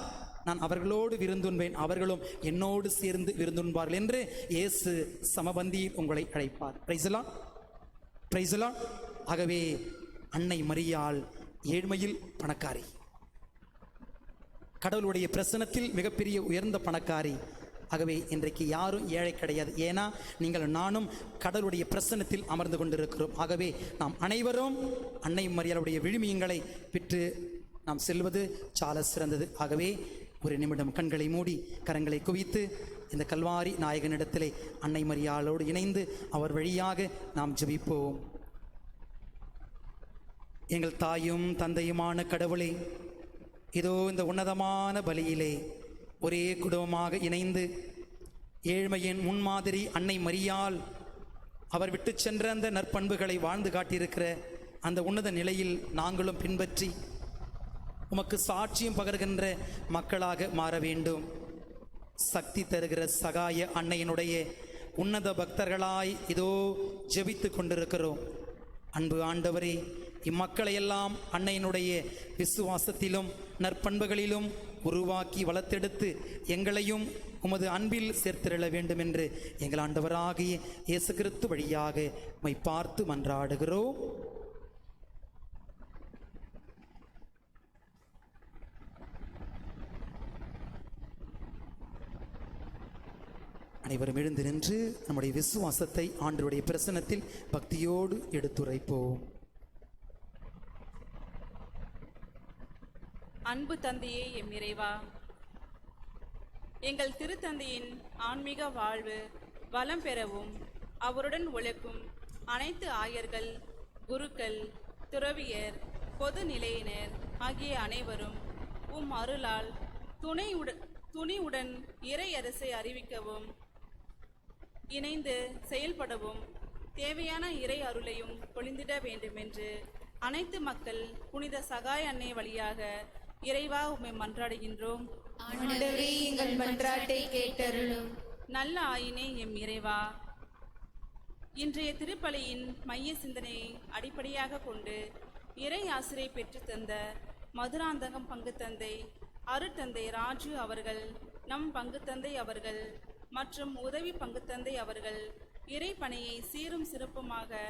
நான் அவர்களோடு விருந்துண்பேன், அவர்களும் என்னோடு சேர்ந்து விருந்துண்பார்கள் என்று இயேசு சமபந்தியில் உங்களை அழைப்பார். பிரைஸ்லாம், பிரைஸ்லாம். ஆகவே அன்னை மரியாள் ஏழ்மையில் பணக்காரி, கடவுளுடைய பிரசனத்தில் மிகப்பெரிய உயர்ந்த பணக்காரி. ஆகவே இன்றைக்கு யாரும் ஏழை கிடையாது. ஏன்னா நீங்கள் நானும் கடவுளுடைய பிரசன்னத்தில் அமர்ந்து கொண்டிருக்கிறோம். ஆகவே நாம் அனைவரும் அன்னை மரியாளுடைய விழுமியங்களை பெற்று நாம் செல்வது சால சிறந்தது. ஆகவே ஒரு நிமிடம் கண்களை மூடி கரங்களை குவித்து இந்த கல்வாரி நாயகனிடத்திலே அன்னை மரியாளோடு இணைந்து அவர் வழியாக நாம் ஜெபிப்போம். எங்கள் தாயும் தந்தையுமான கடவுளே, இதோ இந்த உன்னதமான பலியிலே ஒரே குடும்பமாக இணைந்து ஏழ்மையின் முன்மாதிரி அன்னை மரியாள் அவர் விட்டு சென்ற அந்த நற்பண்புகளை வாழ்ந்து காட்டியிருக்கிற அந்த உன்னத நிலையில் நாங்களும் பின்பற்றி உமக்கு சாட்சியம் பகர்கின்ற மக்களாக மாற வேண்டும். சக்தி தருகிற சகாய அன்னையினுடைய உன்னத பக்தர்களாய் இதோ ஜெபித்து கொண்டிருக்கிறோம். அன்பு ஆண்டவரே, இம்மக்களையெல்லாம் அன்னையினுடைய விசுவாசத்திலும் நற்பண்புகளிலும் உருவாக்கி வளர்த்தெடுத்து எங்களையும் உமது அன்பில் சேர்த்திருள வேண்டும் என்று எங்கள் ஆண்டவராகிய இயேசு கிறிஸ்து வழியாக உம்மை பார்த்து மன்றாடுகிறோம். அனைவரும் எழுந்து நின்று நம்முடைய விசுவாசத்தை ஆண்டவருடைய பிரசன்னத்தில் பக்தியோடு எடுத்துரைப்போம். அன்பு தந்தையே, எம் இறைவா, எங்கள் திருத்தந்தையின் ஆன்மீக வாழ்வு வளம் பெறவும் அவருடன் உழைக்கும் அனைத்து ஆயர்கள், குருக்கள், துறவியர், பொது நிலையினர் ஆகிய அனைவரும் உம் அருளால் துணிவுடன் இறை அரசை அறிவிக்கவும் இணைந்து செயல்படவும் தேவையான இறை அருளையும் பொழிந்திட வேண்டுமென்று அனைத்து மக்கள் புனித சகாய அன்னை வழியாக இறைவா உம்மை மன்றாடுகின்றோம். ஆண்டவரே, எங்கள் மன்றாட்டை கேட்டருளும். நல்ல ஆயினே எம் இறைவா, இன்றைய திருப்பலியின் மைய சிந்தனையை அடிப்படையாக கொண்டு இறை ஆசிரியை பெற்று தந்த மதுராந்தகம் பங்கு தந்தை அருட்தந்தை ராஜு அவர்கள், நம் பங்கு தந்தை அவர்கள் மற்றும் உதவி பங்கு தந்தை அவர்கள் இறை பணியை சீரும் சிறப்புமாக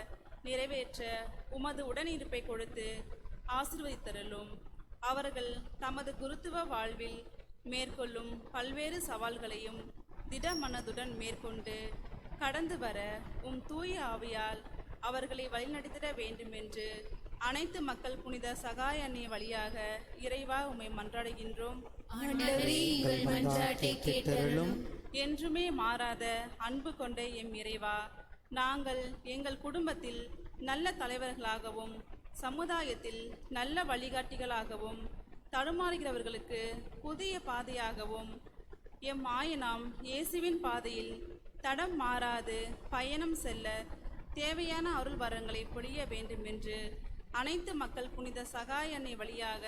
நிறைவேற்ற உமது உடனிருப்பை கொடுத்து ஆசீர்வதித்தருளும். அவர்கள் தமது குருத்துவ வாழ்வில் மேற்கொள்ளும் பல்வேறு சவால்களையும் திடமனதுடன் மேற்கொண்டு கடந்து வர உம் தூய ஆவியால் அவர்களை வழிநடத்திட வேண்டுமென்று அனைத்து மக்கள் புனித சகாய அன்னை வழியாக இறைவா உம்மை மன்றாடுகின்றோம். ஆண்டவரே, எங்கள் மன்றாட்டை கேட்டருளும். என்றுமே மாறாத அன்பு கொண்ட எம் இறைவா, நாங்கள் எங்கள் குடும்பத்தில் நல்ல தலைவர்களாகவும் சமுதாயத்தில் நல்ல வழிகாட்டிகளாகவும் தடுமாறுகிறவர்களுக்கு புதிய பாதையாகவும் எம் ஆயனாம் இயேசுவின் பாதையில் தடம் மாறாது பயணம் செல்ல தேவையான அருள் வரங்களை பொழிய வேண்டும் என்று அனைத்து மக்கள் புனித சகாய அன்னை வழியாக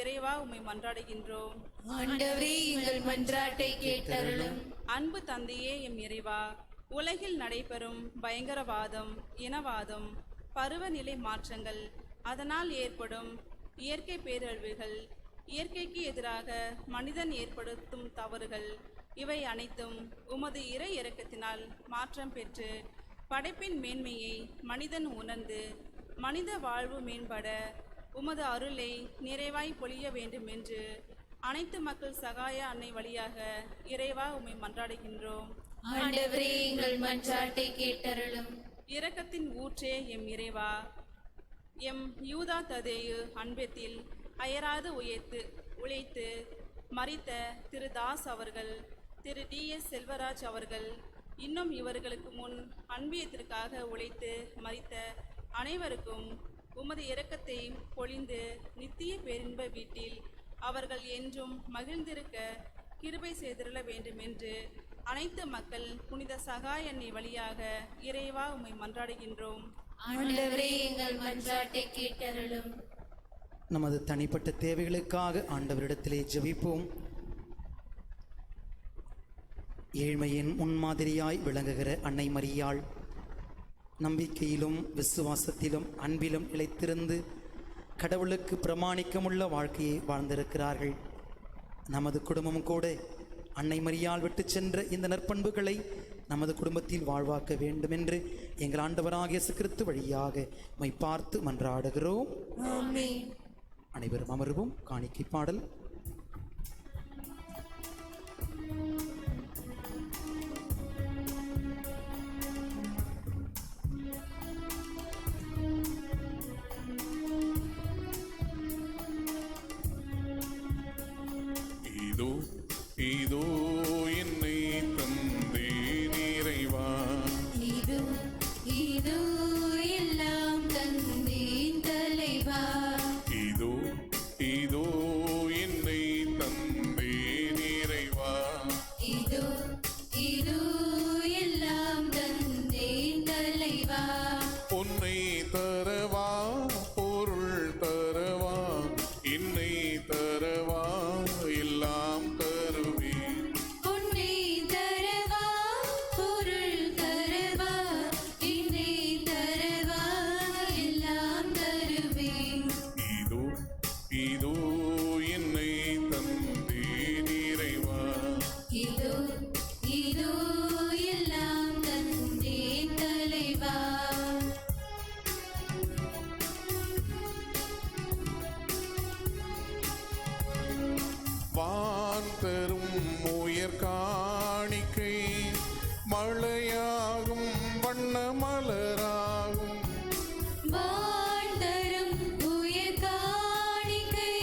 இறைவா உம்மை மன்றாடுகின்றோம். ஆண்டவரே, எங்கள் மன்றாட்டை கேட்டருளும். அன்பு தந்தையே எம் இறைவா, உலகில் நடைபெறும் பயங்கரவாதம், இனவாதம், பருவநிலை மாற்றங்கள், அதனால் ஏற்படும் இயற்கை பேரழிவுகள், இயற்கைக்கு எதிராக மனிதன் ஏற்படுத்தும் தவறுகள், இவை அனைத்தும் உமது இறை இரக்கத்தினால் மாற்றம் பெற்று படைப்பின் மேன்மையை மனிதன் உணர்ந்து மனித வாழ்வு மேம்பட உமது அருளை நிறைவாய் பொழிய வேண்டும் என்று அனைத்து மக்கள் சகாய அன்னை வழியாக இறைவா உம்மை மன்றாடுகின்றோம். ஆண்டவரே, எங்கள் மன்றாட்டை கேட்டருளும். இரக்கத்தின் ஊற்றே எம் இறைவா, எம் யூதா ததேயு அன்பத்தில் அயராது உழைத்து மரித்த திரு தாஸ் அவர்கள், திரு டிஎஸ் செல்வராஜ் அவர்கள், இன்னும் இவர்களுக்கு முன் அன்பியத்திற்காக உழைத்து மரித்த அனைவருக்கும் உமது இரக்கத்தை பொழிந்து நித்திய பேரின்ப வீட்டில் அவர்கள் என்றும் மகிழ்ந்திருக்க கிருபை செய்திருள வேண்டும் என்று அனைத்து மக்கள் புனித சகாய அன்னை வழியாக இறைவா உம்மை மன்றாடுகின்றோம். ஆண்டவரே, எங்கள் மன்றாட்டை கேட்டருளும். நமது தனிப்பட்ட தேவைகளுக்காக ஆண்டவரிடத்திலே ஜெபிப்போம். ஏழ்மையின் முன்மாதிரியாய் விளங்குகிற அன்னை மரியாள் நம்பிக்கையிலும் விசுவாசத்திலும் அன்பிலும் நிலைத்திருந்து கடவுளுக்கு பிரமாணிக்கமுள்ள வாழ்க்கையை வாழ்ந்திருக்கிறார்கள். நமது குடும்பம் கூட அன்னை மரியாள் விட்டு சென்ற இந்த நற்பண்புகளை நமது குடும்பத்தில் வாழ்வாக்க வேண்டும் என்று எங்கள் ஆண்டவராகிய இயேசு கிறிஸ்து வழியாக மை பார்த்து மன்றாடுகிறோம். ஆமென். அனைவரும் அமர்வோம். காணிக்கை பாடல். இதோ இதோ என்னை தந்தேன் இறைவா, இதோ இதோ எல்லாம் தந்தேன் தலைவா. இதோ இதோ என்னை தந்தேன் இறைவா, இதோ இதோ எல்லாம் தந்தேன் தலைவா. பொன்னை தரவா, பொருள் தரவா, என்னை தரவா, எல்லாம் தருவேன். பொன்னை தரவா, பொருள் தரவா, என்னை தரவா, எல்லாம் தருவேன். இதோ இதோ என்னை தந்தேன் இறைவா, இதோ இதோ எல்லாம் தந்தேன் தலைவா. வான் தரும் உயர் காணிக்கை மழையாகும், வண்ண மலராகும். வான்தரும் உயர் காணிக்கை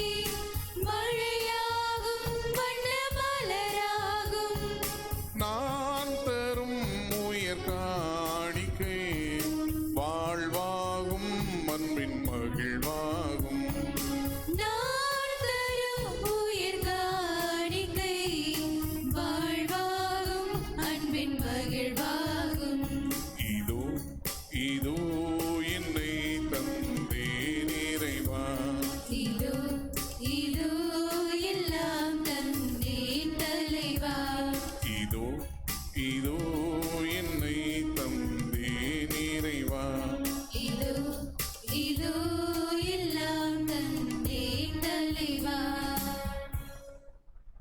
மழையாகும், வண்ண மலராகும். நான் தரும் உயர் காணிக்கை வாழ்வாகும், அன்பின் மகிழ்வாகும். நான் தரும் உயர் காணிக்கை வாழ்வாகும், அன்பின் மகிழ்வாகும். இதோ இதோ என்னை தந்தேன் இறைவா, இதோ இதோ எல்லாம் தந்தேன் தலைவா. இதோ இதோ என்னை தந்தேன் இறைவா, இதோ இதோ எல்லாம் தந்தேன் தலைவா.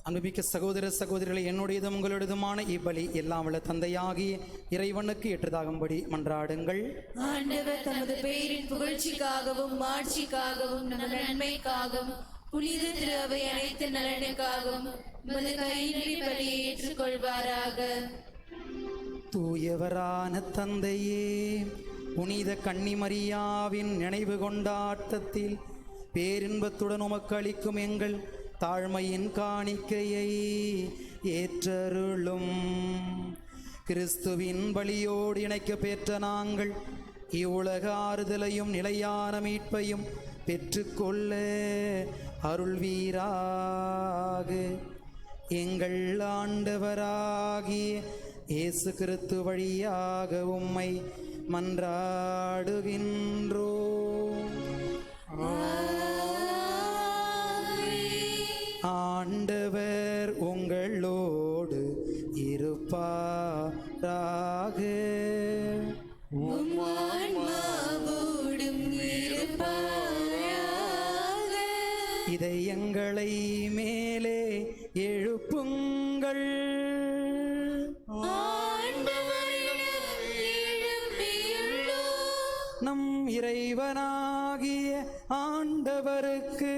அன்புமிக்க சகோதர சகோதரிகளை, என்னுடையதும் உங்களுடையதுமான இப்பலி எல்லாம் உள்ள தந்தையாகிய இறைவனுக்கு ஏற்றதாகும்படி மன்றாடுங்கள். ஆண்டவர் தமது பெயரின் புகழ்ச்சிக்காகவும் மாட்சிக்காகவும் நமது நன்மைக்காகவும் புனித திரு அவை அனைத்து நலனுக்காகவும் உமது கையினடி பலியை ஏற்றுக்கொள்வாராக. தூயவரான தந்தையே, புனித கன்னிமரியாவின் நினைவு கொண்டாட்டத்தில் பேரின்பத்துடன் உமக்கு அளிக்கும் எங்கள் தாழ்மையின் காணிக்கையை ஏற்றருளும். கிறிஸ்துவின் பலியோடு இணைக்க பெற்ற நாங்கள் இவ்வுலக ஆறுதலையும் நிலையான மீட்பையும் பெற்றுக்கொள்ள அருள்வீராக. எங்கள் ஆண்டவராகிய இயேசு கிறிஸ்து வழியாக உம்மை மன்றாடுகின்றோம். ஆண்டவர் உங்களோடு இருப்பாராக. ஆன்மாவோடும் இருப்பாராக. இதயங்களை மேலே எழுப்புங்கள். ஆண்டவரிடம் எழுப்பியுள்ளோம். நம் இறைவனாகிய ஆண்டவருக்கு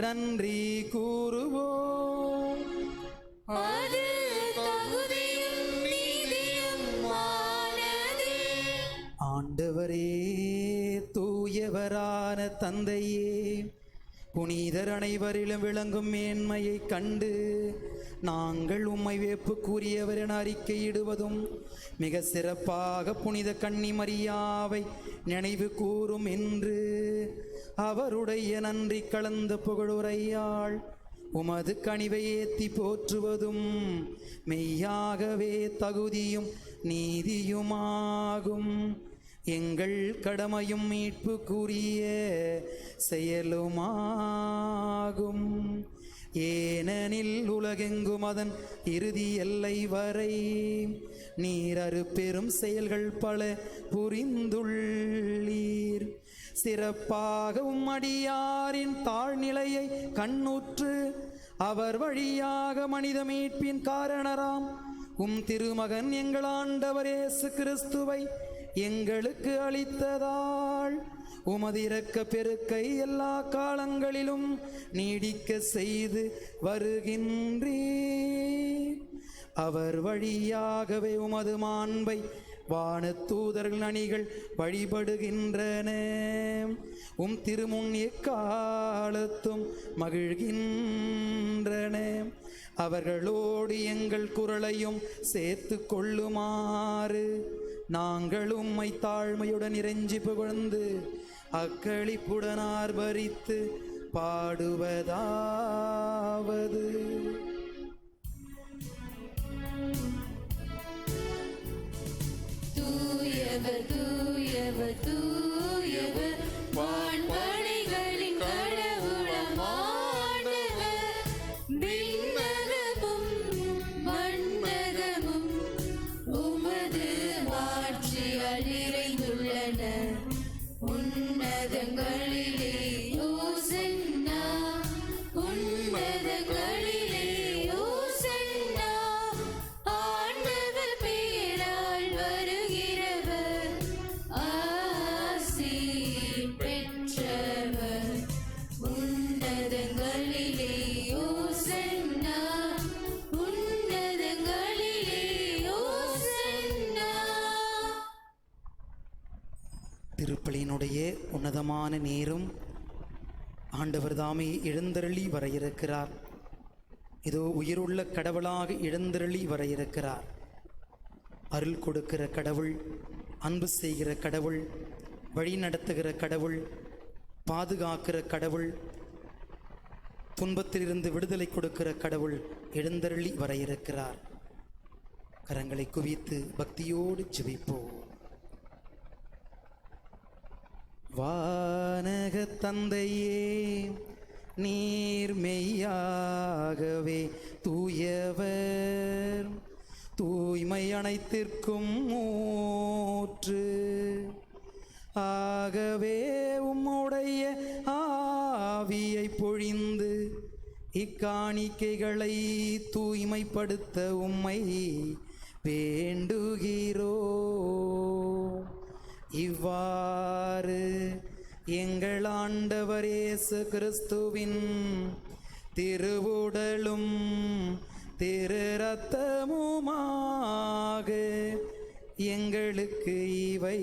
நன்றி கூறுவோம். அது தகுதியும் நீதியுமானதே. ஆண்டவரே, தூயவரான தந்தையே, புனிதர் அனைவரிலும் விளங்கும் மேன்மையை கண்டு நாங்கள் உம்மை வேப்புக்குரியவர் என அறிக்கையிடுவதும் மிக சிறப்பாக புனித கன்னி மரியாவை நினைவு கூறும் என்று அவருடைய நன்றி கலந்த புகழுரையாள் உமது கனிவை ஏத்தி போற்றுவதும் மெய்யாகவே தகுதியும் நீதியுமாகும். எங்கள் கடமையும் மீட்புக்குரிய செயலுமாகும். ஏனெனில் உலகெங்கும் அதன் இறுதி எல்லை வரை நீர் அருப்பெரும் செயல்கள் பல புரிந்துள்ளீர். சிறப்பாக உம்மடியாரின் தாழ்நிலையை கண்ணுற்று அவர் வழியாக மனித மீட்பின் காரணராம் திருமகன் எங்கள் ஆண்டவர் இயேசு கிறிஸ்துவை எங்களுக்கு அளித்ததால் உமது இரக்க பெருக்கை எல்லா காலங்களிலும் நீடிக்க செய்து வருகின்றீர். அவர் வழியாகவே உமது மாண்பை வானத்தூதர்கள் அணிகள் வழிபடுகின்றன. திருமுன் எக்காலத்தும் மகிழ்கின்றன. அவர்களோடு எங்கள் குரலையும் சேர்த்து கொள்ளுமாறு நாங்கள் உம்மை தாழ்மையுடன் இறைஞ்சி புகழ்ந்து அக்களிப்புடன் ஆர்ப்பரித்து பாடுவதாவது. தூயவர் தூயவர் தூயவர் வான்படைகளின் கடவுளம் ஆண்டவர். விண்ணகமும் மண்ணகமும் உமது ஆட்சியால் நிறைந்துள்ளன. உன்னதங்களிலே ஓசன்னா, உன்னதங்களிலே ஓசன்னா. ஆண்டவர் பெயரால் வருகிறவர் ஆசி பெற்றவர். உன்னதங்களிலே ஓசன்னா, உன்னதங்களிலே ஓசன்னா. திருப்பலியினுடைய உன்னதமான நேரம் ஆண்டவர் தாமே எழுந்தருளி வர இருக்கிறார். இதோ உயிருள்ள கடவுளாக எழுந்தருளி வர இருக்கிறார். அருள் கொடுக்கிற கடவுள், அன்பு செய்கிற கடவுள், வழி நடத்துகிற கடவுள், பாதுகாக்கிற கடவுள், துன்பத்திலிருந்து விடுதலை கொடுக்கிற கடவுள் எழுந்தருளி வர இருக்கிறார். கரங்களை குவித்து பக்தியோடு ஜெபிப்போம். வானக தந்தையே, நீர் மெய்யாகவே தூயவர், தூய்மை அனைத்திற்கும் ஊற்று. ஆகவே உம்முடைய ஆவியை பொழிந்து இக்காணிக்கைகளை தூய்மைப்படுத்த உம்மை வேண்டுகிறோ. இவ்வாறு எங்கள் ஆண்டவர் இயேசு கிறிஸ்துவின் திருவுடலும் திரு இரத்தமுமாக எங்களுக்கு இவை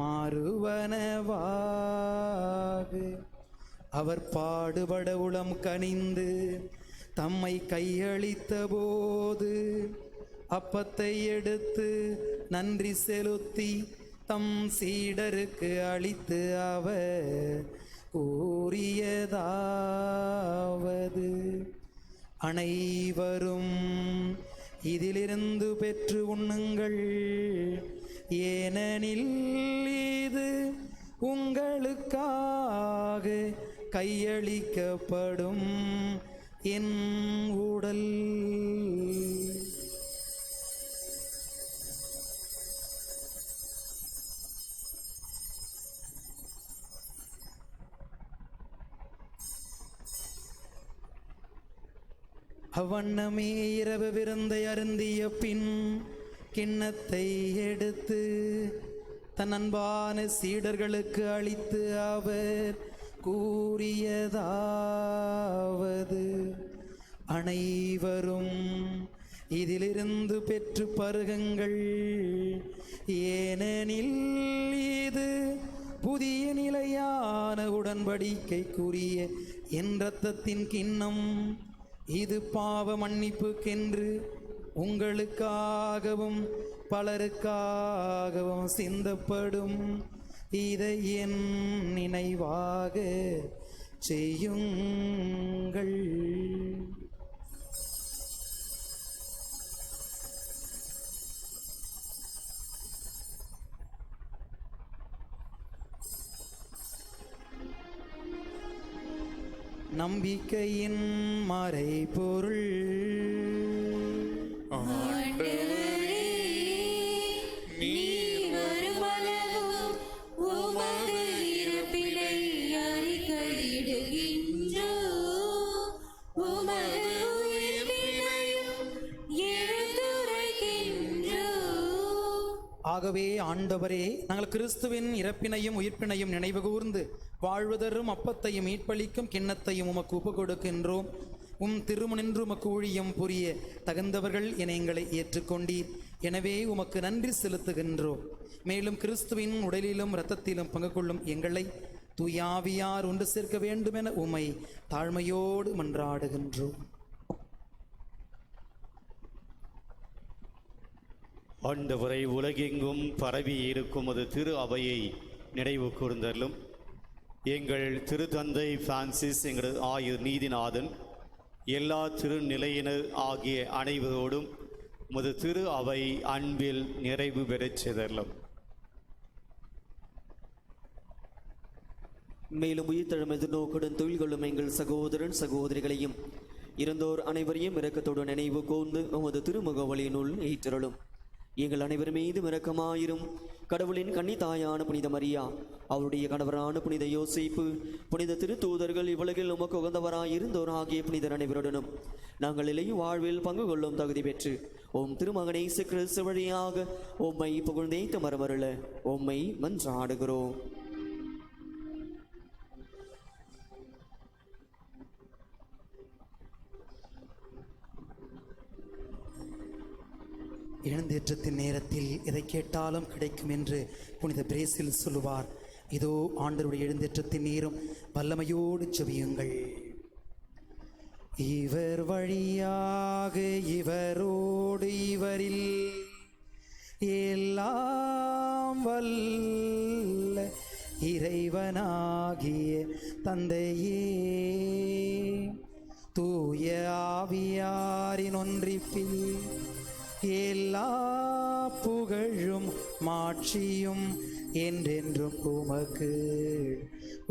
மாறுவனவாக. அவர் பாடுபட உளம் கனிந்து தம்மை கையளித்த போது அப்பத்தை எடுத்து நன்றி செலுத்தி தம் சீடருக்கு அளித்து அவர் கூறியதாவது, அனைவரும் இதிலிருந்து பெற்று உண்ணுங்கள், ஏனெனில் இது உங்களுக்காக கையளிக்கப்படும் என் உடல். அவ்வண்ணமே இரவு விருந்தை அருந்திய பின் கிண்ணத்தை எடுத்து தன் அன்பான சீடர்களுக்கு அளித்து அவர் கூறியதாவது, அனைவரும் இதிலிருந்து பெற்று பருகுங்கள், ஏனெனில் இது புதிய நிலையான உடன்படிக்கைக்குரிய என் இரத்தத்தின் கிண்ணம். இது பாவ மன்னிப்புக்கென்று உங்களுக்காகவும் பலருக்காகவும் சிந்தப்படும். இதை என் நினைவாக செய்யுங்கள். நம்பிக்கையின் மறைபொருள். ஆண்டவரே, நீர் வருமளவும் உமது இறப்பினை அறிக்கையிடுகின்றோம், உமது உயிர்ப்பினையும் எடுத்துரைக்கின்றோம். ஆகவே ஆண்டவரே, நாங்கள் கிறிஸ்துவின் இறப்பினையும் உயிர்ப்பினையும் நினைவு கூர்ந்து வாழ்வதரும் அப்பத்தையும் மீட்பளிக்கும் கிண்ணத்தையும் உமக்கு ஒப்பு கொடுக்கின்றோம். திருமுனின்று உமக்கு ஊழியம் புரிய தகுந்தவர்கள் என எங்களை ஏற்றுக்கொண்டீர். எனவே உமக்கு நன்றி செலுத்துகின்றோம். மேலும் கிறிஸ்துவின் உடலிலும் இரத்தத்திலும் பங்கு கொள்ளும் எங்களை தூயாவியார் ஒன்று சேர்க்க வேண்டுமென உம்மை தாழ்மையோடு மன்றாடுகின்றோம். ஆண்டவரை உலகெங்கும் பரவி இருக்கும் அது திரு அவையை நினைவு கூர்ந்தலும். எங்கள் திருத்தந்தை பிரான்சிஸ், எங்கள் ஆயர் நீதிநாதன், எல்லா திருநிலையினர் ஆகிய அனைவரோடும் உமது திரு அவை அன்பில் நிறைவு பெறச் செய்தலும். மேலும் உயிர்த்தெழும் எதிர்நோக்குடன் தொழில் கொள்ளும் எங்கள் சகோதரன் சகோதரிகளையும் இறந்தோர் அனைவரையும் இரக்கத்தோடு நினைவு கூர்ந்து உமது திருமுகவலியினுள் ஏற்றருளும். எங்கள் அனைவர் மீதும் இரக்கமாயிரும். கடவுளின் கன்னித்தாயான புனித மரியா, அவருடைய கணவரான புனித யோசேப்பு, புனித திருத்தூதர்கள், இவ்வுலகில் உமக்கு உகந்தவராயிருந்தோர் ஆகிய புனிதர் அனைவருடனும் நாங்கள் இலையும் வாழ்வில் பங்கு கொள்ளும் தகுதி பெற்று ஓம் திருமகனை இயேசு கிறிஸ்து வழியாக உம்மை புகழ்ந்தேத்த மரமருள உம்மை மன்றாடுகிறோம். எழுந்தேற்றத்தின் நேரத்தில் எதை கேட்டாலும் கிடைக்கும் என்று புனித பிரேசில் சொல்லுவார். இதோ ஆண்டவருடைய எழுந்தேற்றத்தின் நேரம், வல்லமையோடு ஜெபியுங்கள். இவர் வழியாக இவரோடு இவரில் எல்லாம் வல்ல இறைவனாகிய தந்தையே, தூய ஆவியாரின் ஒன்றிப்பில் எல்லா புகழும் மாட்சியும் என்றென்றும் உமக்கு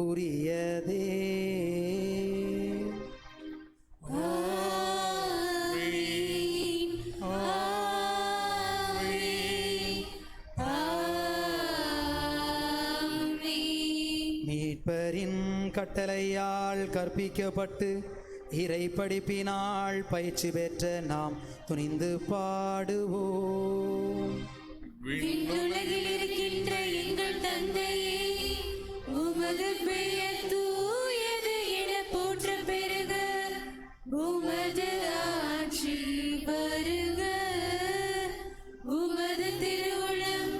உரியதே. மீட்பரின் கட்டளையால் கற்பிக்கப்பட்டு இறை படிப்பினால் பயிற்சி பெற்ற நாம் துணிந்து பாடுவோம். விண்ணுலகில் இருக்கின்ற எங்கள் தந்தையே, உமது பெயர் தூயது என போற்ற பெறுக, உமது ஆட்சி வருக, உமது திருவுளம்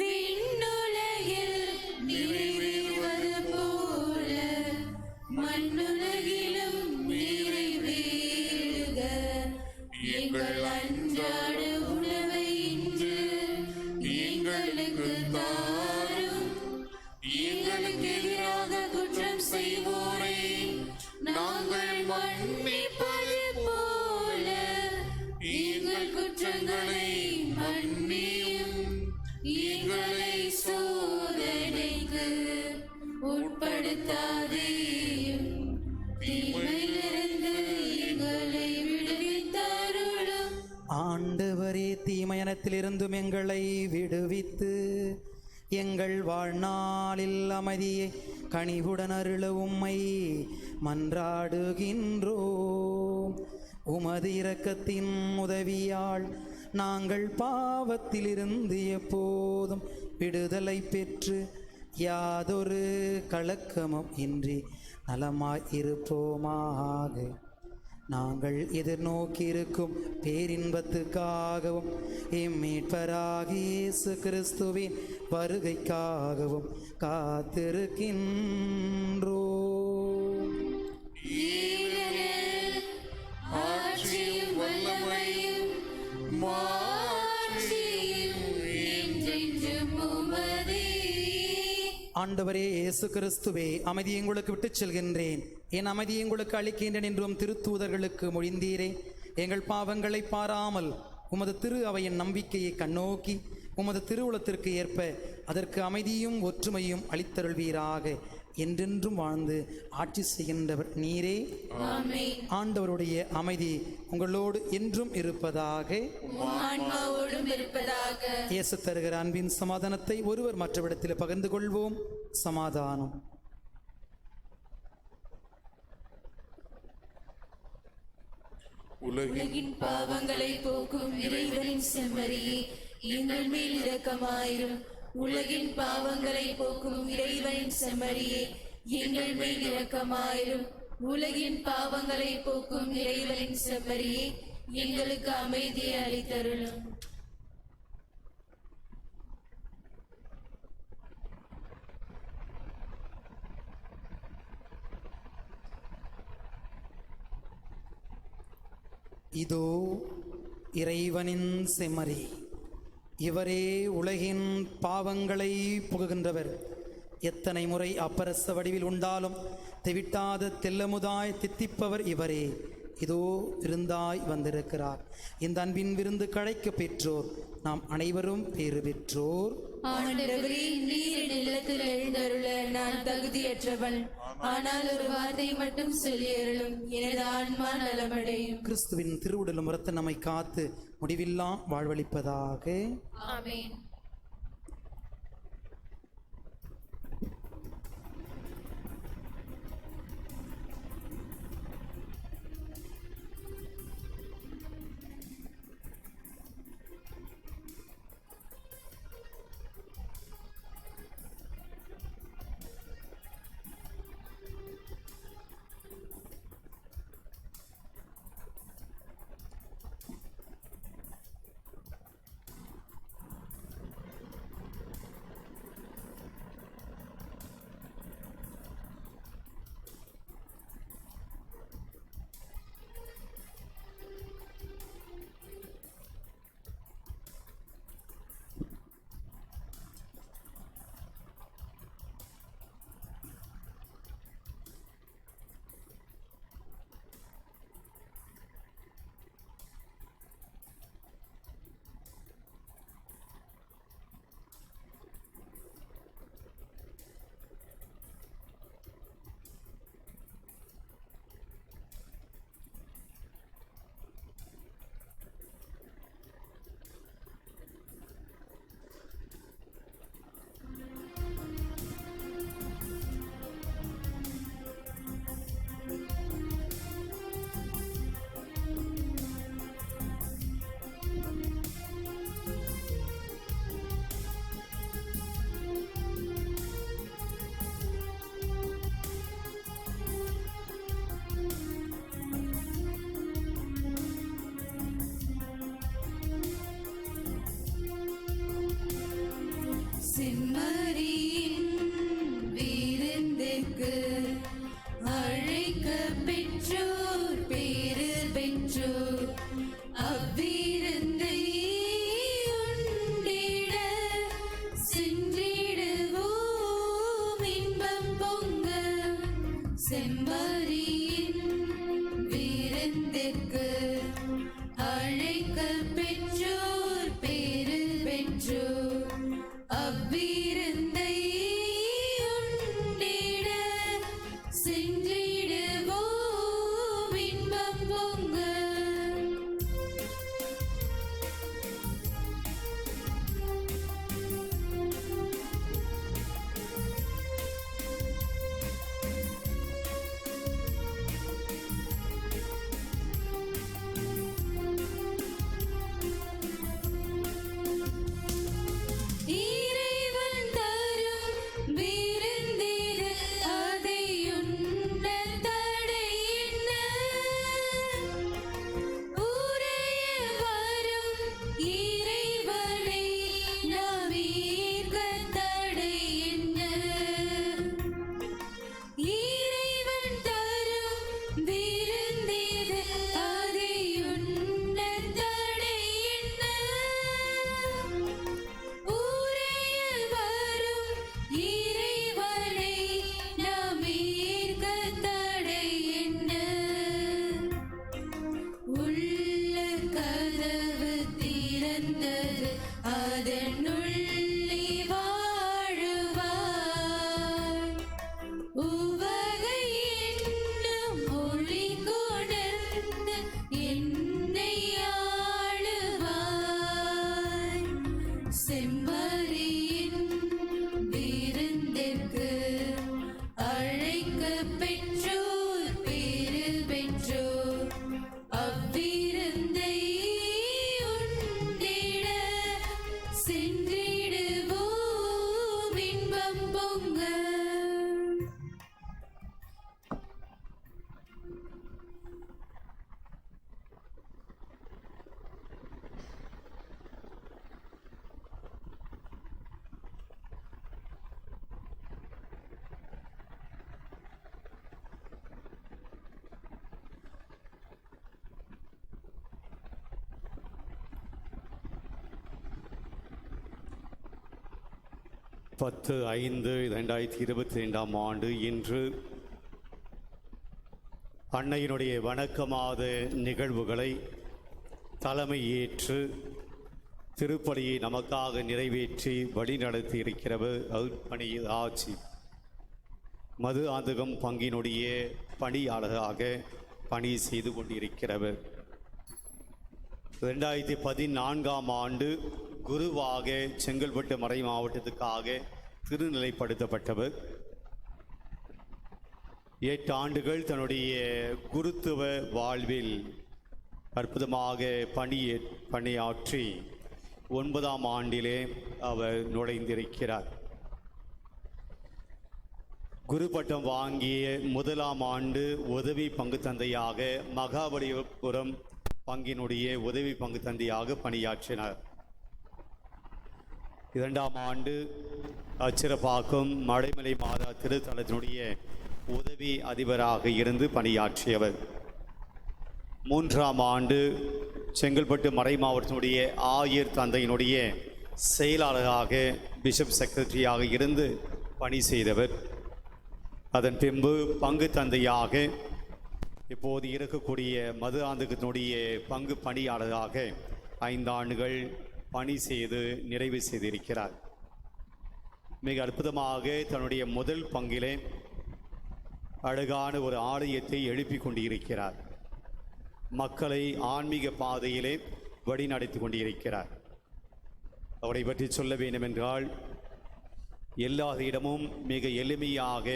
விண்ணுலகில் நிறைவேறுவது போல மண்ணுலகிலும் நிறைவேறுக. கெடுதியினத்திலிருந்தும் எங்களை விடுவித்து எங்கள் வாழ்நாளில் அமைதியை கனிவுடன் அருள உம்மை மன்றாடுகின்றோம். உமது இரக்கத்தின் உதவியால் நாங்கள் பாவத்திலிருந்து எப்போதும் விடுதலை பெற்று யாதொரு கலக்கமும் இன்றி நலமாய் இருப்போமாக. நாங்கள் எதிர்நோக்கியிருக்கும் பேரின்பத்துக்காகவும் மீட்பராகிய இயேசு கிறிஸ்துவின் வருகைக்காகவும் காத்திருக்கின்றோம். ஆட்சியும் வல்லமையும் மாட்சியும் என்றென்றும் உமதே. ஆண்டவரே இயேசு கிறிஸ்துவே, அமைதியை உங்களுக்கு விட்டுச் செல்கின்றேன், என் அமைதியை உங்களுக்கு அளிக்கின்றேன் என்றும் திருத்தூதர்களுக்கு மொழிந்தீரே. எங்கள் பாவங்களை பாராமல் உமது திரு அவையின் நம்பிக்கையை கண்ணோக்கி உமது திருவுளத்திற்கு ஏற்ப அதற்கு அமைதியும் ஒற்றுமையும் அளித்தருள்வீராக. என்றென்றும் வாழ்ந்து ஆட்சி செய்கின்றவர் நீரே. ஆண்டவருடைய அமைதி உங்களோடு என்றும் இருப்பதாக. இயேசு தருகிற அன்பின் சமாதானத்தை ஒருவர் மற்றவரிடத்தில் பகிர்ந்து கொள்வோம். சமாதானம். உலகின் பாவங்களை போக்கும் இறைவனின் செம்மறியே, எங்கள் மேல் இரக்கமாயிரும். உலகின் பாவங்களை போக்கும் இறைவனின் செம்மறியே, எங்கள் மேல் இரக்கமாயிரும். உலகின் பாவங்களை போக்கும் இறைவனின் செம்மறியே, எங்களுக்கு அமைதியை அளித்தருளும். இதோ இறைவனின் செம்மறி, இவரே உலகின் பாவங்களை புகுகின்றவர். எத்தனை முறை அப்பரச வடிவில் உண்டாலும் தெவிட்டாத தெல்லமுதாய் தித்திப்பவர் இவரே. இதோ விருந்தாய் வந்திருக்கிறார். இந்த அன்பின் விருந்து கழைக்க பெற்றோர் நாம் அனைவரும் பேறு பெற்றோர். ஆண்டவரே, நீர் நிலத்தில் எழுந்தருள நான் தகுதியற்றவள். ஆனால் ஒரு வார்த்தை மட்டும் சொல்லி அருளும், எனது ஆன்மா நலமடையும். கிறிஸ்துவின் திருவுடலும் இரத்த நம்மை காத்து முடிவில்லா வாழ்வளிப்பதாக. ஆமென். செம்மறியின் விருந்துக்கு அழைக்க பெற்றோர் பேறு பெற்றோர். அவ்விருந்தை உண்டிட சென்றிடுவோம் இன்பம் பொங்க. செம்மறியின் விருந்துக்கு அழைக்க பெற்றோர் பேறு பெற்றோர். அவ்விருந்தை உண்டிட சென்றிடுவோம் இன்பம் பொங்க. 10/5/2022 ஆண்டு இன்று அன்னையினுடைய வணக்கமாத நிகழ்வுகளை தலைமை ஏற்று திருப்பலியை நமக்காக நிறைவேற்றி வழிநடத்தி இருக்கிறவர் அருட்பணி ஆட்சி மது ஆந்தகம் பங்கினுடைய பணியாளராக பணி செய்து கொண்டிருக்கிறவர். 2014 ஆண்டு குருவாக செங்கல்பட்டு மறை மாவட்டத்துக்காக திருநிலைப்படுத்தப்பட்டவர். 8 ஆண்டுகள் தன்னுடைய குருத்துவ வாழ்வில் அற்புதமாக பணியாற்றி 9ஆம் ஆண்டிலே அவர் நுழைந்திருக்கிறார். குரு பட்டம் வாங்கிய 1ஆம் ஆண்டு உதவி பங்கு தந்தையாக மகாபலிபுரம் பங்கினுடைய உதவி பங்கு தந்தையாக பணியாற்றினார். 2ஆம் ஆண்டு அச்சிறப்பாக்கம் மடைமலை மாதா திருத்தலத்தினுடைய உதவி அதிபராக இருந்து பணியாற்றியவர். 3ஆம் ஆண்டு செங்கல்பட்டு மறை மாவட்டத்தினுடைய ஆயர் தந்தையினுடைய செயலாளராக பிஷப் செக்ரட்டரியாக இருந்து பணி செய்தவர். அதன் பின்பு பங்கு தந்தையாக இப்போது இருக்கக்கூடிய மது ஆந்தகத்தினுடைய பங்கு பணியாளராக 5 ஆண்டுகள் பணி செய்து நிறைவு செய்திருக்கிறார். மிக அற்புதமாக தன்னுடைய முதல் பங்கிலே அழகான ஒரு ஆலயத்தை எழுப்பி கொண்டிருக்கிறார். மக்களை ஆன்மீக பாதையிலே வழிநடத்தி கொண்டிருக்கிறார். அவரை பற்றி சொல்ல வேண்டும் என்றால் எல்லா இடமும் மிக எளிமையாக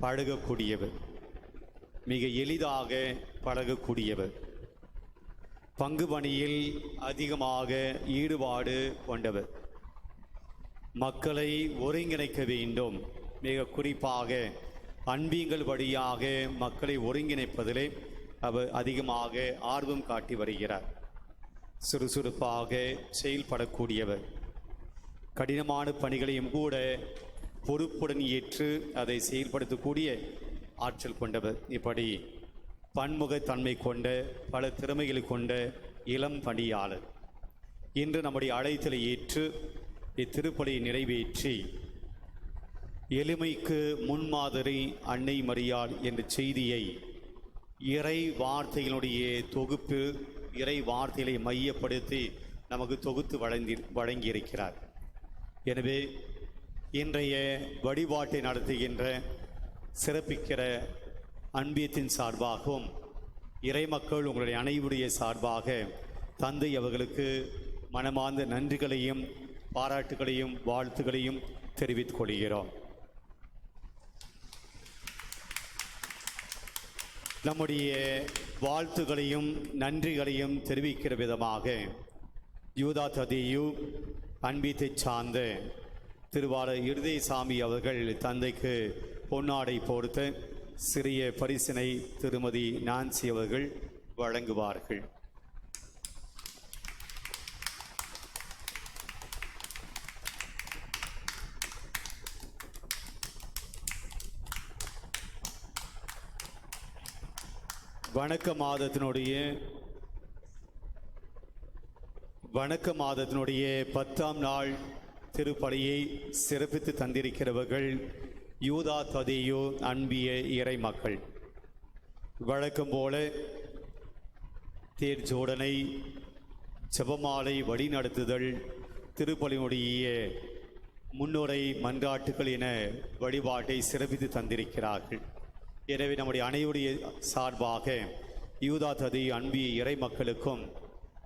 பழகக்கூடியவர், மிக எளிதாக பழகக்கூடியவர், பங்கு பணியில் அதிகமாக ஈடுபாடு கொண்டவர், மக்களை ஒருங்கிணைக்க வேண்டும், மிக குறிப்பாக அன்பியங்கள் வழியாக மக்களை ஒருங்கிணைப்பதிலே அவர் அதிகமாக ஆர்வம் காட்டி வருகிறார். சுறுசுறுப்பாக செயல்படக்கூடியவர், கடினமான பணிகளையும் கூட பொறுப்புடன் ஏற்று அதை செயல்படுத்தக்கூடிய ஆற்றல் கொண்டவர். இப்படி பன்முகத்தன்மை கொண்ட பல திறமைகளை கொண்ட இளம் பணியாளர் இன்று நம்முடைய அழைத்தலை ஏற்று இத்திருப்பலியை நிறைவேற்றி எளிமைக்கு முன்மாதிரி அன்னை மரியாள் என்ற செய்தியை இறை வார்த்தைகளுடைய தொகுப்பு, இறை வார்த்தைகளை மையப்படுத்தி நமக்கு தொகுத்து வழங்கியிருக்கிறார். எனவே இன்றைய வழிபாட்டை நடத்துகின்ற சிறப்பிக்கிற அன்பியத்தின் சார்பாகவும் இறைமக்கள் உங்களுடைய அனைவருடைய சார்பாக தந்தை அவர்களுக்கு மனமார்ந்த நன்றிகளையும் பாராட்டுகளையும் வாழ்த்துக்களையும் தெரிவித்துக் கொள்கிறோம். நம்முடைய வாழ்த்துகளையும் நன்றிகளையும் தெரிவிக்கிற விதமாக யூதா ததேயு அன்பியத்தை சார்ந்த திருவாளர் இருதயசாமி அவர்கள் தந்தைக்கு பொன்னாடை போர்த்த சிறிய பரிசினை திருமதி நான்சி அவர்கள் வழங்குவார்கள். வணக்க மாதத்தினுடைய 10ஆம் நாள் திருப்பலியை சிறப்பித்து தந்திருக்கிறவர்கள் யூதா ததேயு அன்பிய இறை மக்கள். வழக்கம் போல தேர் ஜோடனை, ஜெபமாலை வழிநடத்துதல், திருப்பலியினுடைய முன்னுரை மன்றாட்டுகள் என வழிபாட்டை சிறப்பித்து தந்திருக்கிறார்கள். எனவே நம்முடைய அனைவருடைய சார்பாக யூதா ததேயு அன்பிய இறை மக்களுக்கும்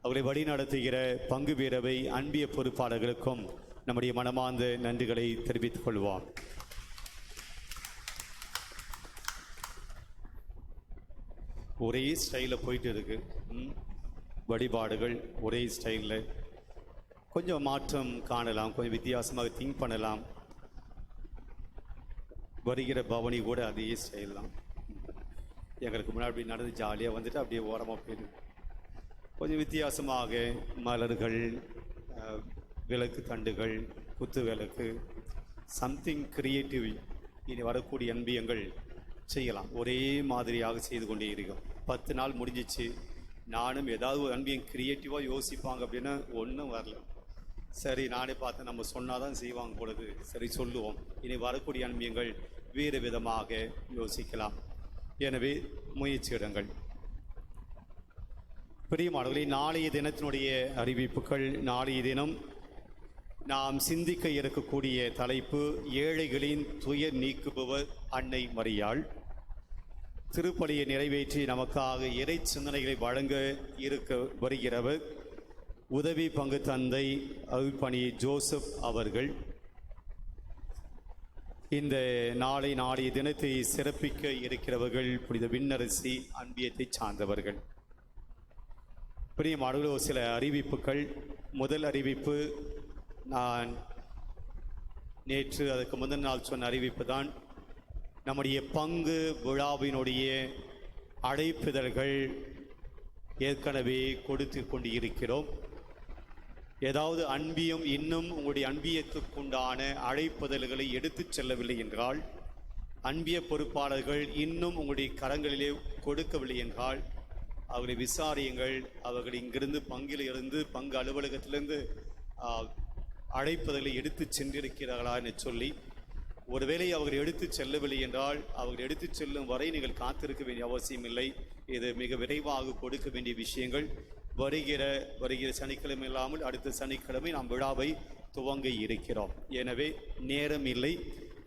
அவர்களை வழிநடத்துகிற பங்கு பேரவை அன்பிய பொறுப்பாளர்களுக்கும் நம்முடைய மனமார்ந்த நன்றிகளை தெரிவித்துக் கொள்வோம். ஒரே ஸ்டைலில் போயிட்டு இருக்கு வழிபாடுகள், ஒரே ஸ்டைலில் கொஞ்சம் மாற்றம் காணலாம், கொஞ்சம் வித்தியாசமாக திங்க் பண்ணலாம். வருகிற பவனி கூட அதே ஸ்டைல் தான். எங்களுக்கு முன்னாடி அப்படி நடந்து ஜாலியாக வந்துட்டு அப்படியே ஓரமாக போயிடுது. கொஞ்சம் வித்தியாசமாக மலர்கள், விளக்கு தண்டுகள், குத்து விளக்கு, சம்திங் கிரியேட்டிவ் இனி வரக்கூடிய அன்பியங்கள் செய்யலாம். ஒரே மாதிரியாக செய்து கொண்டே இருக்கோம். 10 நாள் முடிஞ்சிச்சு, நானும் ஏதாவது ஒரு அன்பியம் கிரியேட்டிவாக யோசிப்பாங்க அப்படின்னா ஒன்றும் வரல. சரி, நானே பார்த்து நம்ம சொன்னாதான் செய்வாங்க பொழுது சரி சொல்லுவோம். இனி வரக்கூடிய அன்பியங்கள் வேறு விதமாக யோசிக்கலாம். எனவே முயற்சி எடுங்கள். பிரியமானவர்களே, நாளைய தினத்தினுடைய அறிவிப்புகள். நாளைய தினம் நாம் சிந்திக்க இருக்கக்கூடிய தலைப்பு ஏழைகளின் துயர் நீக்குபவர் அன்னை மரியாள். திருப்பலியை நிறைவேற்றி நமக்காக இறை சிந்தனைகளை வழங்க வருகிறவர் உதவி பங்கு தந்தை அருள்பணி ஜோசப் அவர்கள். இந்த நாளைய தினத்தை சிறப்பிக்க இருக்கிறவர்கள் புனித விண்ணரசி அன்பியத்தை சார்ந்தவர்கள். பிரியமானவர்களே, ஒரு சில அறிவிப்புகள். முதல் அறிவிப்பு, நான் நேற்று அதுக்கு முதல் நாள் சொன்ன அறிவிப்பு தான். நம்முடைய பங்கு விழாவினுடைய அழைப்பிதழ்கள் ஏற்கனவே கொடுத்து கொண்டு இருக்கிறோம். ஏதாவது அன்பியம் இன்னும் உங்களுடைய அன்பியத்துக்குண்டான அழைப்புதல்களை எடுத்துச் செல்லவில்லை என்றால், அன்பிய பொறுப்பாளர்கள் இன்னும் உங்களுடைய கரங்களிலே கொடுக்கவில்லை என்றால் அவர்களை விசாரியுங்கள். அவர்கள் இங்கிருந்து பங்கிலிருந்து பங்கு அலுவலகத்திலிருந்து அழைப்புதலை எடுத்து சென்றிருக்கிறார்களா என்று சொல்லி, ஒருவேளை அவர்கள் எடுத்து செல்லவில்லை என்றால் அவர்கள் எடுத்து செல்லும் வரை நீங்கள் காத்திருக்க வேண்டிய அவசியம் இல்லை. இது மிக விரைவாக கொடுக்க வேண்டிய விஷயங்கள். வருகிற சனிக்கிழமை இல்லாமல் அடுத்த சனிக்கிழமை நாம் விழாவை துவங்க இருக்கிறோம். எனவே நேரம் இல்லை.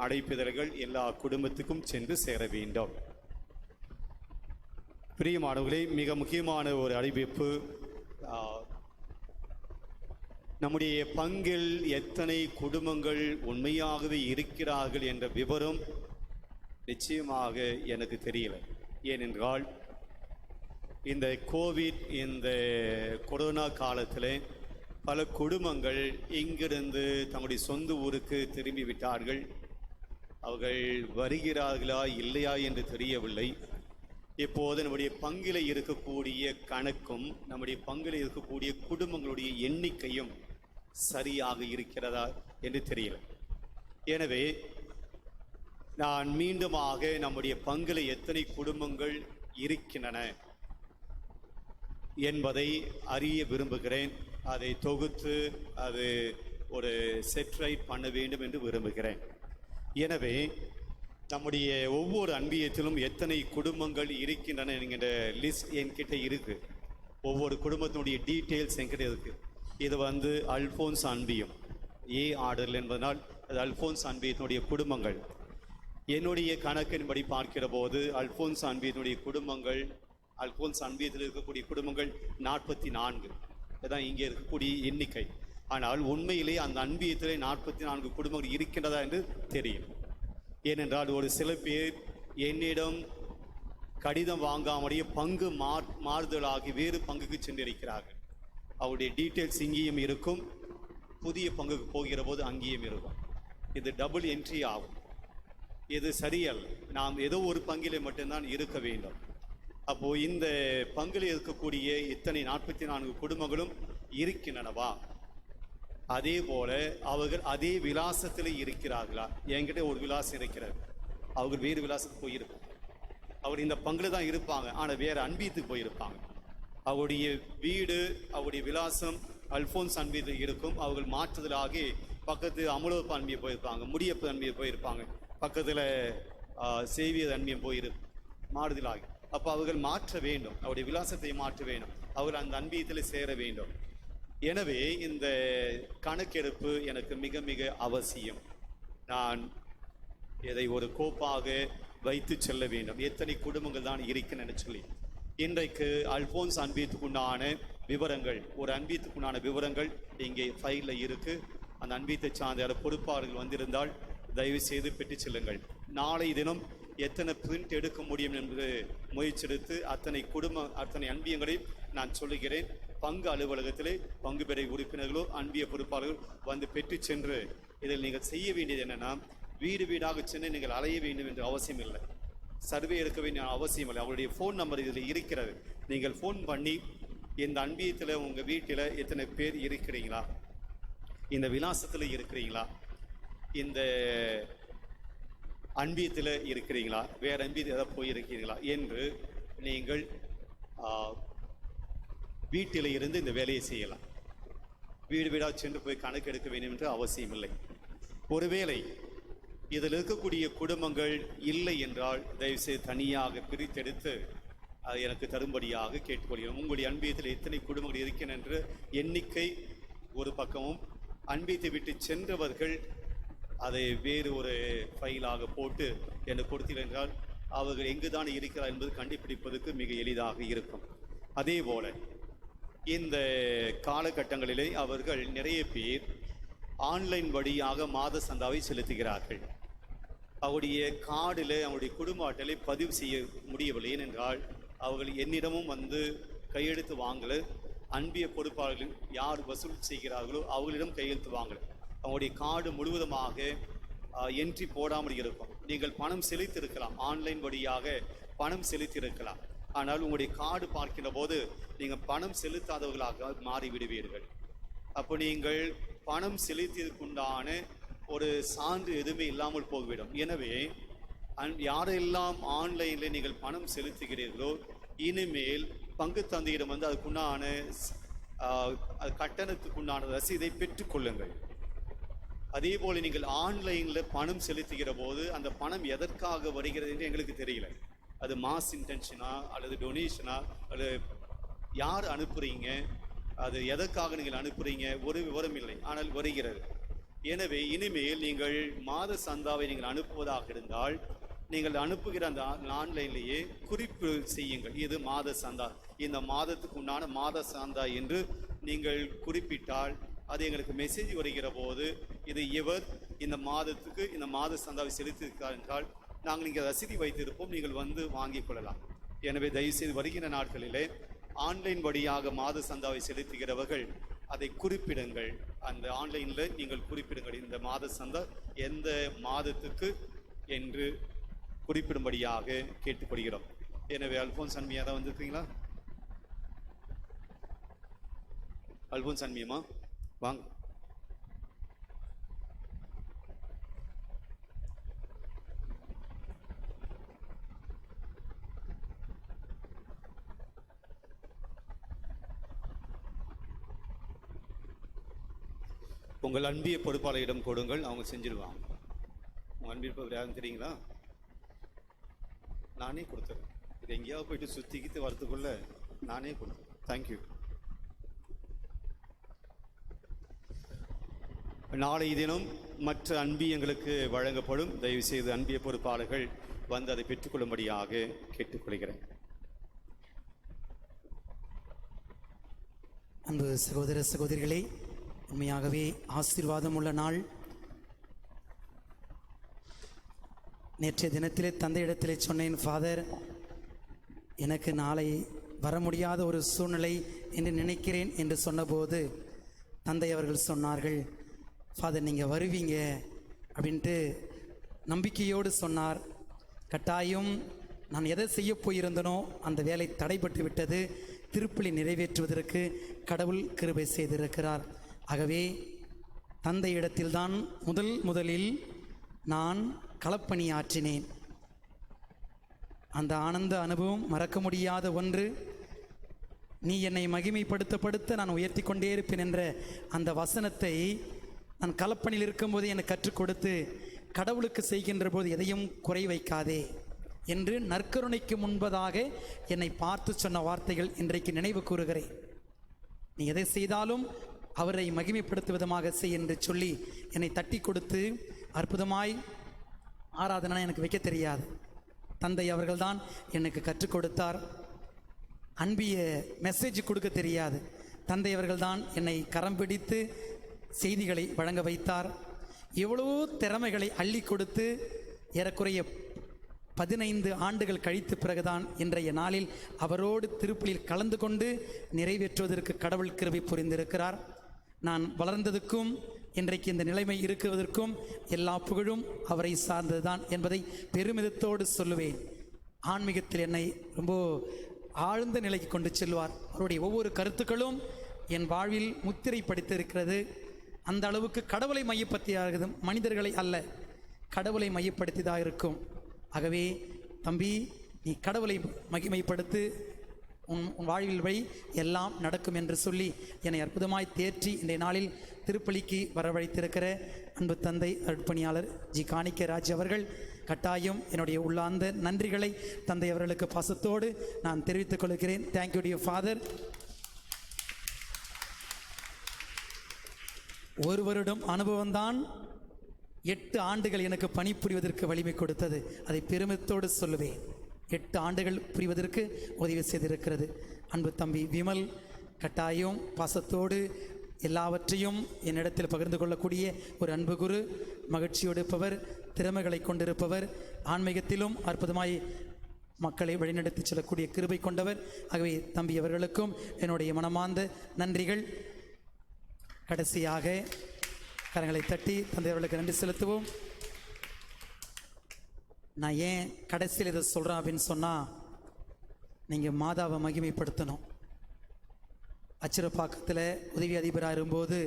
அழைப்பிதழ்கள் எல்லா குடும்பத்துக்கும் சென்று சேர வேண்டும். பிரியமானவர்களே, மிக முக்கியமான ஒரு அறிவிப்பு. நம்முடைய பங்கில் எத்தனை குடும்பங்கள் உண்மையாகவே இருக்கிறார்கள் என்ற விவரம் நிச்சயமாக எனக்கு தெரியல. ஏனென்றால் இந்த இந்த கொரோனா காலத்தில் பல குடும்பங்கள் இங்கிருந்து தங்களுடைய சொந்த ஊருக்கு திரும்பி விட்டார்கள். அவர்கள் வருகிறார்களா இல்லையா என்று தெரியவில்லை. இப்போது நம்முடைய பங்கில் இருக்கக்கூடிய கணக்கும் நம்முடைய பங்கில் இருக்கக்கூடிய குடும்பங்களுடைய எண்ணிக்கையும் சரியாக இருக்கிறதா என்று தெரியல. எனவே நான் மீண்டுமாக நம்முடைய பங்கில் எத்தனை குடும்பங்கள் இருக்கின்றன என்பதை அறிய விரும்புகிறேன். அதை தொகுத்து அது ஒரு செட்ரைட் பண்ண வேண்டும் என்று விரும்புகிறேன். எனவே நம்முடைய ஒவ்வொரு அன்பியத்திலும் எத்தனை குடும்பங்கள் இருக்கின்றன என்கின்ற லிஸ்ட் என்கிட்ட இருக்கு. ஒவ்வொரு குடும்பத்தினுடைய டீட்டெயில்ஸ் என்கிட்ட இருக்கு. இது அல்போன்ஸ் அன்பியம் ஏ ஆர்டரில் என்பதனால் அது அல்போன்ஸ் அன்பியத்தினுடைய குடும்பங்கள். என்னுடைய கணக்கின்படி பார்க்கிற போது அல்போன்ஸ் அன்பியத்தினுடைய குடும்பங்கள், அல்போன்ஸ் அன்பியத்தில் இருக்கக்கூடிய குடும்பங்கள் 44. இதுதான் இங்கே இருக்கக்கூடிய எண்ணிக்கை. ஆனால் உண்மையிலே அந்த அன்பியத்திலே 44 குடும்பங்கள் இருக்கின்றதா என்று தெரியும். ஏனென்றால் ஒரு சில பேர் என்னிடம் கடிதம் வாங்காமலேயே பங்கு மாறுதலாகி வேறு பங்குக்கு சென்றிருக்கிறார்கள். அவருடைய டீட்டெயில்ஸ் இங்கேயும் இருக்கும், புதிய பங்குக்கு போகிற போது அங்கேயும் இருக்கும். இது டபுள் என்ட்ரி ஆகும். இது சரியல்ல. நாம் ஏதோ ஒரு பங்கிலே மட்டும்தான் இருக்க வேண்டும். அப்போது இந்த பங்கில் இருக்கக்கூடிய இத்தனை 44 குடும்பங்களும் இருக்கின்றனவா? அதே போல அவர்கள் அதே விலாசத்தில் இருக்கிறார்களா? என்கிட்ட ஒரு விலாசம் இருக்கிறது, அவர்கள் வேறு விலாசத்துக்கு போயிருப்பாங்க. அவர் இந்த பங்கில் தான் இருப்பாங்க, ஆனால் வேறு அன்பியத்துக்கு போயிருப்பாங்க. அவருடைய வீடு, அவருடைய விலாசம் அல்போன்ஸ் அன்பியத்தில் இருக்கும். அவர்கள் மாற்றுதலாகி பக்கத்து அமலோப்ப அன்பியம் போயிருப்பாங்க, முடியப்பு அன்பியம் போயிருப்பாங்க, பக்கத்தில் சேவியர் அன்பியம் மாறுதலாகி. அப்போ அவர்கள் மாற்ற வேண்டும், அவருடைய விலாசத்தை மாற்ற வேண்டும், அவர்கள் அந்த அன்பியத்தில் சேர வேண்டும். எனவே இந்த கணக்கெடுப்பு எனக்கு மிக மிக அவசியம். நான் இதை ஒரு கோப்பாக வைத்து செல்ல வேண்டும். எத்தனை குடும்பங்கள் தான் இருக்கின்றன சொல்லி. இன்றைக்கு அல்போன்ஸ் அன்பியத்துக்குண்டான விவரங்கள், ஒரு அன்பியத்துக்குண்டான விவரங்கள் இங்கே ஃபைலில் இருக்குது. அந்த அன்பியத்தை சார்ந்த பொறுப்பாளர்கள் வந்திருந்தால் தயவு செய்து பெற்று செல்லுங்கள். நாளை தினம் எத்தனை பிரிண்ட் எடுக்க முடியும் என்று முயற்சியெடுத்து அத்தனை அன்பியங்களையும் நான் சொல்லுகிறேன். பங்கு அலுவலகத்திலே பங்கு பெறை உறுப்பினர்களோ அன்பிய பொறுப்பாளர்கள் வந்து பெற்று சென்று, இதில் நீங்கள் செய்ய வேண்டியது என்னென்னா, வீடு வீடாக சென்று நீங்கள் அலைய வேண்டும் என்று அவசியம் இல்லை, சர்வே எடுக்க வேண்டிய அவசியம் இல்லை. அவருடைய ஃபோன் நம்பர் இதில் இருக்கிறது. நீங்கள் ஃபோன் பண்ணி இந்த அன்பியத்தில் உங்கள் வீட்டில் எத்தனை பேர் இருக்கிறீங்களா, இந்த விலாசத்தில் இருக்கிறீங்களா, இந்த அன்பியத்தில் இருக்கிறீங்களா, வேறு அன்பியத்தில் ஏதாவது போயிருக்கிறீங்களா என்று நீங்கள் வீட்டில் இருந்து இந்த வேலையை செய்யலாம். வீடு வீடாக சென்று போய் கணக்கெடுக்க வேண்டும் என்று அவசியமில்லை. ஒருவேளை இதில் இருக்கக்கூடிய குடும்பங்கள் இல்லை என்றால் தயவுசெய்து தனியாக பிரித்தெடுத்து அது எனக்கு தரும்படியாக கேட்டுக்கொள்கிறோம். உங்களுடைய அன்பியத்தில் எத்தனை குடும்பங்கள் இருக்கின்றன என்ற எண்ணிக்கை ஒரு பக்கமும், அன்பியத்தை விட்டு சென்றவர்கள் அதை வேறு ஒரு ஃபைலாக போட்டு எனக்கு கொடுத்தீர்கள் என்றால் அவர்கள் எங்குதான் இருக்கிறார் என்பது கண்டுபிடிப்பதற்கு மிக எளிதாக இருக்கும். அதே போல இந்த காலகட்டங்களிலே அவர்கள் நிறைய பேர் ஆன்லைன் வழியாக மாத சந்தாவை செலுத்துகிறார்கள். அவருடைய கார்டில் அவருடைய குடும்ப அட்டையை பதிவு செய்ய முடியவில்லை. ஏனென்றால் அவர்கள் என்னிடமும் வந்து கையெழுத்து வாங்கல, அன்பிய பொறுப்பாளர்கள் யார் வசூல் செய்கிறார்களோ அவர்களிடம் கையெழுத்து வாங்கல. அவங்களுடைய கார்டு முழுவதுமாக என்ட்ரி போடாமல் இருக்கும். நீங்கள் பணம் செலுத்தியிருக்கலாம், ஆன்லைன் வழியாக பணம் செலுத்தியிருக்கலாம். ஆனால் உங்களுடைய கார்டு பார்க்கின்ற போது நீங்கள் பணம் செலுத்தாதவர்களாக மாறிவிடுவீர்கள். அப்போ நீங்கள் பணம் செலுத்தியதுக்குண்டான ஒரு சான்று எதுவுமே இல்லாமல் போய்விடும். எனவே யாரெல்லாம் ஆன்லைனில் நீங்கள் பணம் செலுத்துகிறீர்களோ இனிமேல் பங்கு தந்தையிடம் வந்து அதுக்குண்டான கட்டணத்துக்குண்டான ரசீதை பெற்றுக்கொள்ளுங்கள். அதே போல் நீங்கள் ஆன்லைனில் பணம் செலுத்துகிற போது அந்த பணம் எதற்காக வருகிறது என்று எங்களுக்கு தெரியல. அது மாஸ் இன்டென்ஷனா அல்லது டொனேஷனா அல்லது யார் அனுப்புறீங்க, அது எதற்காக நீங்கள் அனுப்புறீங்க, ஒரு விவரம் இல்லை, ஆனால் வருகிறது. எனவே இனிமேல் நீங்கள் மாத சந்தாவை நீங்கள் அனுப்புவதாக இருந்தால் நீங்கள் அனுப்புகிற அந்த ஆன்லைன்லேயே குறிப்பு செய்யுங்கள், இது மாத சந்தா, இந்த மாதத்துக்கு உண்டான மாத சந்தா என்று நீங்கள் குறிப்பிட்டால் அது எங்களுக்கு மெசேஜ் வருகிற போது இது இவர் இந்த மாதத்துக்கு இந்த மாத சந்தாவை செலுத்தியிருக்கார் என்றால் நாங்கள் இங்கே ரசீதி வைத்திருப்போம், நீங்கள் வந்து வாங்கிக் கொள்ளலாம். எனவே தயவுசெய்து வருகிற நாட்களிலே ஆன்லைன் வழியாக மாத சந்தாவை செலுத்துகிறவர்கள் அதை குறிப்பிடுங்கள். அந்த ஆன்லைனில் நீங்கள் குறிப்பிடுங்கள், இந்த மாத சந்தா எந்த மாதத்துக்கு என்று குறிப்பிடும்படியாக கேட்டுக்கொள்கிறோம். எனவே அல்போன்ஸ் அன்மியா தான் வந்திருக்கீங்களா? அல்போன்ஸ் அன்மியமா வாங்க. உங்கள் அன்பிய பொறுப்பாளரிடம் கொடுங்கள், அவங்க செஞ்சிருவாங்க. உங்கள் அன்பிய பொறுப்பு யாரும் தெரியுங்களா? நானே கொடுத்துறேன். இது எங்கேயாவது போயிட்டு சுற்றிக்கிட்டு வரத்துக்குள்ள நானே கொடுத்துறேன். தேங்க்யூ. நாளை தினம் மற்ற அன்பியங்களுக்கு வழங்கப்படும். தயவு செய்து அன்பிய பொறுப்பாளர்கள் வந்து அதை பெற்றுக்கொள்ளும்படியாக கேட்டுக்கொள்கிறேன். அன்பு சகோதர சகோதரிகளே, உண்மையாகவே ஆசீர்வாதம் உள்ள நாள். நேற்றைய தினத்திலே தந்தையிடத்திலே சொன்னேன், ஃபாதர் எனக்கு நாளை வர முடியாத ஒரு சூழ்நிலை என்று நினைக்கிறேன் என்று சொன்னபோது தந்தை அவர்கள் சொன்னார்கள், ஃபாதர் நீங்கள் வருவீங்க அப்படின்ட்டு நம்பிக்கையோடு சொன்னார். கட்டாயம் நான் எதை செய்ய போயிருந்தனோ அந்த வேலை தடைபட்டு விட்டது. திருப்பலி நிறைவேற்றுவதற்கு கடவுள் கிருபை செய்திருக்கிறார். ஆகவே தந்தையிடத்தில்தான் முதலில் நான் களப்பணி ஆற்றினேன். அந்த ஆனந்த அனுபவம் மறக்க முடியாத ஒன்று. நீ என்னை மகிமைப்படுத்த நான் உயர்த்தி கொண்டே இருப்பேன் என்ற அந்த வசனத்தை நான் களப்பணியில் இருக்கும்போது எனக்கு கற்றுக் கொடுத்து, கடவுளுக்கு செய்கின்ற போது எதையும் குறை வைக்காதே என்று நற்கருணைக்கு முன்பதாக என்னை பார்த்து சொன்ன வார்த்தைகள் இன்றைக்கு நினைவு கூறுகிறேன். நீ எதை செய்தாலும் அவரை மகிமைப்படுத்தும் விதமாக செய் என்று சொல்லி என்னை தட்டி கொடுத்து அற்புதமாய் ஆராதனை எனக்கு வைக்க தெரியாது. தந்தை அவர்கள்தான் எனக்கு கற்றுக் கொடுத்தார். அன்பிய மெசேஜ் கொடுக்க தெரியாது. தந்தை அவர்கள்தான் என்னை கரம் பிடித்து செய்திகளை வழங்க வைத்தார். எவ்வளவோ திறமைகளை அள்ளி கொடுத்து ஏறக்குறைய 15 ஆண்டுகள் கழித்து பிறகுதான் இன்றைய நாளில் அவரோடு திருப்பலியில் கலந்து கொண்டு நிறைவேற்றுவதற்கு கடவுள் கிருபை புரிந்திருக்கிறார். நான் வளர்ந்ததுக்கும் இன்றைக்கு இந்த நிலைமை இருக்குவதற்கும் எல்லா புகழும் அவரை சார்ந்ததுதான் என்பதை பெருமிதத்தோடு சொல்லுவேன். ஆன்மீகத்தில் என்னை ரொம்ப ஆழ்ந்த நிலைக்கு கொண்டு செல்வார். அவருடைய ஒவ்வொரு கருத்துக்களும் என் வாழ்வில் முத்திரை படித்திருக்கிறது. அந்த அளவுக்கு கடவுளை மையப்படுத்தியாக, மனிதர்களை அல்ல, கடவுளை மையப்படுத்தியதாக இருக்கும். ஆகவே தம்பி, நீ கடவுளை மகிமைப்படுத்து, உன் வாழ்வில் வழி எல்லாம் நடக்கும் என்று சொல்லி என்னை அற்புதமாய் தேற்றி இன்றைய நாளில் திருப்பலிக்கு வரவழைத்திருக்கிற அன்பு தந்தை அர்ப்பணியாளர் ஜி காணிக்க ராஜ் அவர்கள் கட்டாயம் என்னுடைய உள்ளார்ந்த நன்றிகளை தந்தை அவர்களுக்கு பாசத்தோடு நான் தெரிவித்துக் கொள்கிறேன். Thank you dear father. ஒரு வருடம் அனுபவம்தான் 8 ஆண்டுகள் எனக்கு பணிபுரிவதற்கு வலிமை கொடுத்தது. அதை பெருமிதத்தோடு சொல்லுவேன். 8 ஆண்டுகள் புரிவதற்கு உதவி செய்திருக்கிறது. அன்பு தம்பி விமல் கட்டாயம் பாசத்தோடு எல்லாவற்றையும் என்னிடத்தில் பகிர்ந்து கொள்ளக்கூடிய ஒரு அன்பு குரு, மகிழ்ச்சியோடு இருப்பவர், திறமைகளை கொண்டிருப்பவர், ஆன்மீகத்திலும் அற்புதமாய் மக்களை வழிநடத்தி செல்லக்கூடிய கிருபை கொண்டவர். ஆகவே தம்பி அவர்களுக்கும் என்னுடைய மனமார்ந்த நன்றிகள். கடைசியாக கரங்களை தட்டி தந்தை அவர்களுக்கு நன்றி செலுத்துவோம். நான் ஏன் கடைசியில் இதை சொல்கிறேன் அப்படின்னு சொன்னால், நீங்கள் மாதாவை மகிமைப்படுத்தணும். அச்சிரப்பாக்கத்தில் உதவி அதிபராக இருக்கும்போது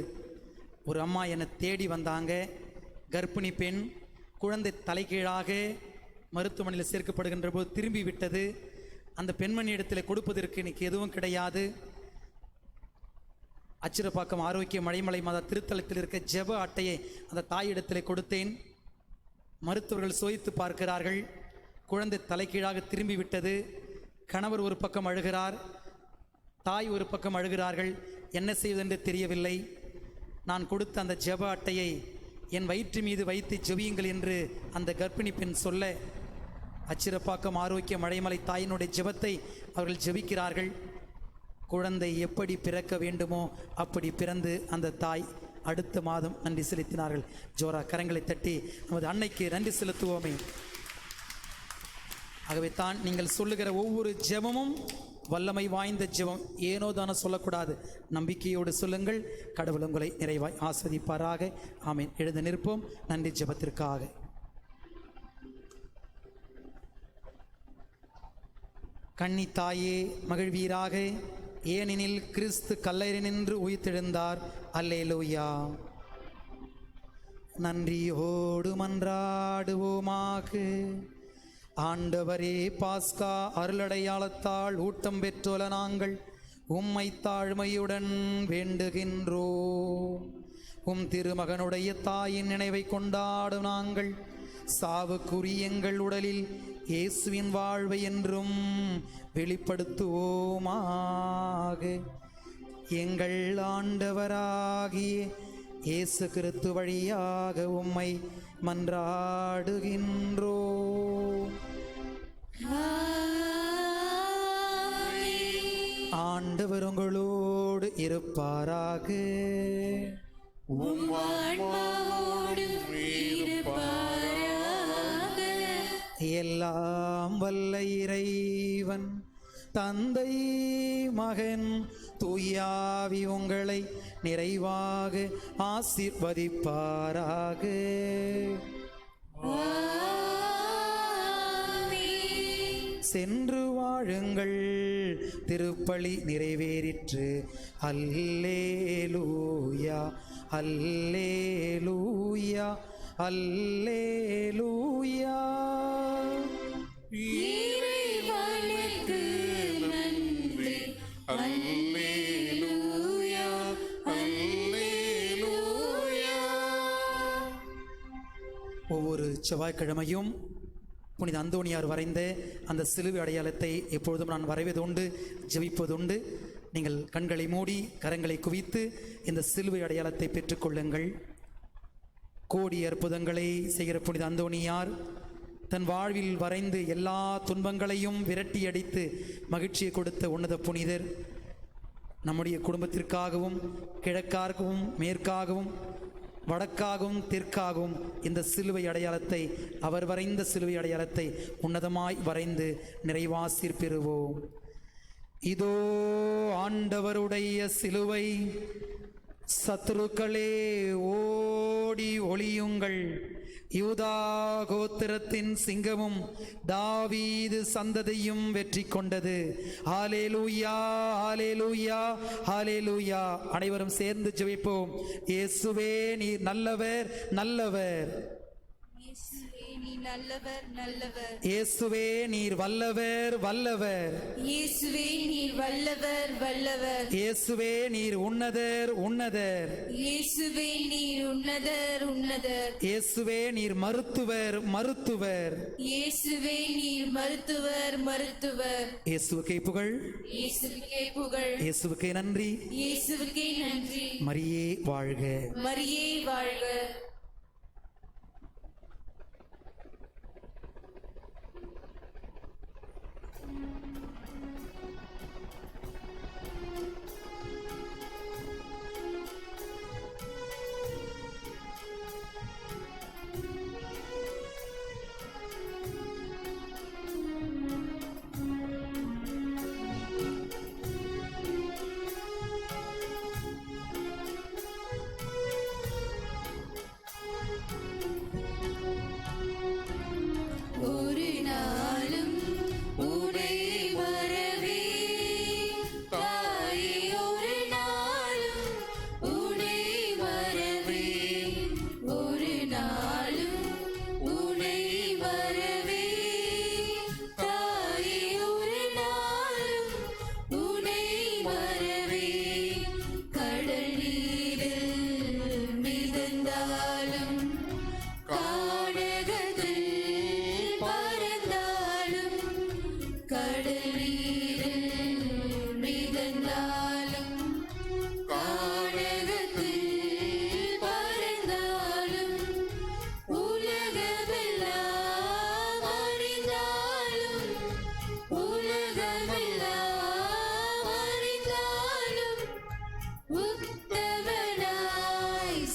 ஒரு அம்மா என்னை தேடி வந்தாங்க. கர்ப்பிணி பெண், குழந்தை தலைகீழாக மருத்துவமனையில் சேர்க்கப்படுகின்ற போது திரும்பி விட்டது. அந்த பெண்மணி இடத்துல கொடுப்பதற்கு எனக்கு எதுவும் கிடையாது. அச்சிரப்பாக்கம் ஆரோக்கிய மழைமலை மாதா திருத்தலத்தில் இருக்க ஜெப அட்டையை அந்த தாயிடத்தில் கொடுத்தேன். மருத்துவர்கள் சோதித்து பார்க்கிறார்கள். குழந்தை தலைகீழாக திரும்பி விட்டது. கணவர் ஒரு பக்கம் அழுகிறார், தாய் ஒரு பக்கம் அழுகிறார்கள். என்ன செய்வதென்று தெரியவில்லை. நான் கொடுத்த அந்த ஜெப அட்டையை என் வயிற்று மீது வைத்து ஜெபியுங்கள் என்று அந்த கர்ப்பிணி பெண் சொல்ல, அச்சிரப்பாக்கம் ஆரோக்கிய மழைமலை தாயினுடைய ஜெபத்தை அவர்கள் ஜெபிக்கிறார்கள். குழந்தை எப்படி பிறக்க வேண்டுமோ அப்படி பிறந்து அந்த தாய் அடுத்த மாதம் நன்றி செலுத்தினார்கள். ஜோரா கரங்களை தட்டி நமது அன்னைக்கு நன்றி செலுத்துவோமே. ஆகவே தான் நீங்கள் சொல்லுகிற ஒவ்வொரு ஜெபமும் வல்லமை வாய்ந்த ஜெபம். ஏனோ தானே சொல்லக்கூடாது, நம்பிக்கையோடு சொல்லுங்கள். கடவுள் உங்களை நிறைவாய் ஆஸ்வதிப்பாராக. ஆமீன். எழுந்து நிற்போம் நன்றி ஜெபத்திற்காக. கன்னி தாயே மகிழ்வீராக, ஏனெனில் கிறிஸ்து கல்லறை நின்று உயிர்த்தெழுந்தார். அல்லேலூயா. நன்றியோடு மன்றாடுவோமாக. ஆண்டவரே, பாஸ்கா அருளடையாளத்தால் ஊட்டம் பெற்றுள்ள நாங்கள் உம்மை தாழ்மையுடன் வேண்டுகின்றோம். உம் திருமகனுடைய தாயின் நினைவை கொண்டாடும் நாங்கள் சாவுக்குரிய எங்கள் உடலில் இயேசுவின் வாழ்வை என்றும் வெளிப்படுத்துவோமாக. எங்கள் ஆண்டவராகிய இயேசு கிறிஸ்து வழியாக உம்மை மன்றாடுகின்றோம். ஆண்டவர் உங்களோடு இருப்பாராக. எல்லாம் வல்ல இறைவன் தந்தை மகன் தூயாவி உங்களை நிறைவாக ஆசீர்வதிப்பாராக. சென்று வாழுங்கள், திருப்பலி நிறைவேறிற்று. அல்லேலூயா அல்லேலூயா அல்லேலூயா. இறைவனுக்கு நன்றி. அல்லேலூயா அல்லேலூயா. ஒவ்வொரு செவ்வாய்க்கிழமையும் புனித அந்தோணியார் வரைந்த அந்த சிலுவை அடையாளத்தை எப்பொழுதும் நான் வரைவதுண்டு, ஜெபிப்பதுண்டு. நீங்கள் கண்களை மூடி கரங்களை குவித்து இந்த சிலுவை அடையாளத்தை பெற்றுக்கொள்ளுங்கள். கோடி அற்புதங்களை செய்கிற புனித அந்தோணியார் தன் வாழ்வில் வரைந்து எல்லா துன்பங்களையும் விரட்டி அடித்து மகிழ்ச்சியை கொடுத்த உன்னத புனிதர். நம்முடைய குடும்பத்திற்காகவும் கிழக்காகவும் மேற்காகவும் வடக்காகவும் தெற்காகவும் இந்த சிலுவை அடையாளத்தை, அவர் வரைந்த சிலுவை அடையாளத்தை உன்னதமாய் வரைந்து நிறைவாசீர் பெறுவோம். இதோ ஆண்டவருடைய சிலுவை. சத்துருக்களே ஓடி ஒளியுங்கள். யூதா கோத்திரத்தின் சிங்கமும் தாவீது சந்ததியும் வெற்றி கொண்டது. ஹல்லேலூயா ஹல்லேலூயா ஹல்லேலூயா. அனைவரும் சேர்ந்து ஜெபிப்போம். இயேசுவே நீர் நல்லவர் நல்லவர். இயேசுவே நீ நல்லவர் நல்லவர். இயேசுவே நீர் வல்லவர் வல்லவர். இயேசுவே நீர் வல்லவர் வல்லவர். இயேசுவே நீர் உன்னதர் உன்னதர். இயேசுவே நீர் உன்னதர் உன்னதர். இயேசுவே நீர் மருத்துவர் மருத்துவர். இயேசுவே நீர் மருத்துவர் மருத்துவர். இயேசுவுக்கே புகழ், இயேசுவுக்கே புகழ், இயேசுவுக்கே நன்றி. இயேசுவுக்கே நன்றி. மரியே வாழ்க. மரியே வாழ்க. ஒரு நாளும் உனை மறவே தாயே, ஒரு நாளும் உனை மறவே, ஒரு நாளும் உனை மறவே தாயே, ஒரு நாளும் உனை மறவே. கடல் நீரில் மிதந்தாலும் கானகத்தில் பறந்தாலும், கடல் நீரில் மிதந்தாலும் கானகத்தில் பறந்தாலும், உலகமெல்லாம் அறிந்தாலும், உலகமெல்லாம் அறிந்தாலும், உத்தமனாய்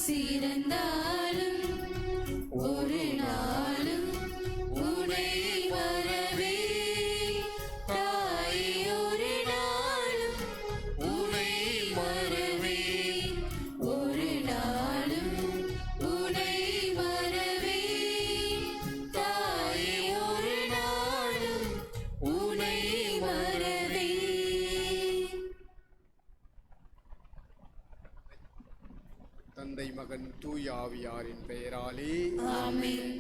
சிறந்தாலும், ஒரு நாளும் உனை மறவே தாயே, ஒரு நாளும் உனை மறவே, ஒரு நாளும் உனை மறவே தாயே, ஒரு நாளும் உனை மறவே. தந்தை மகன் தூய ஆவியாரின் பெயராலே ஆமென்.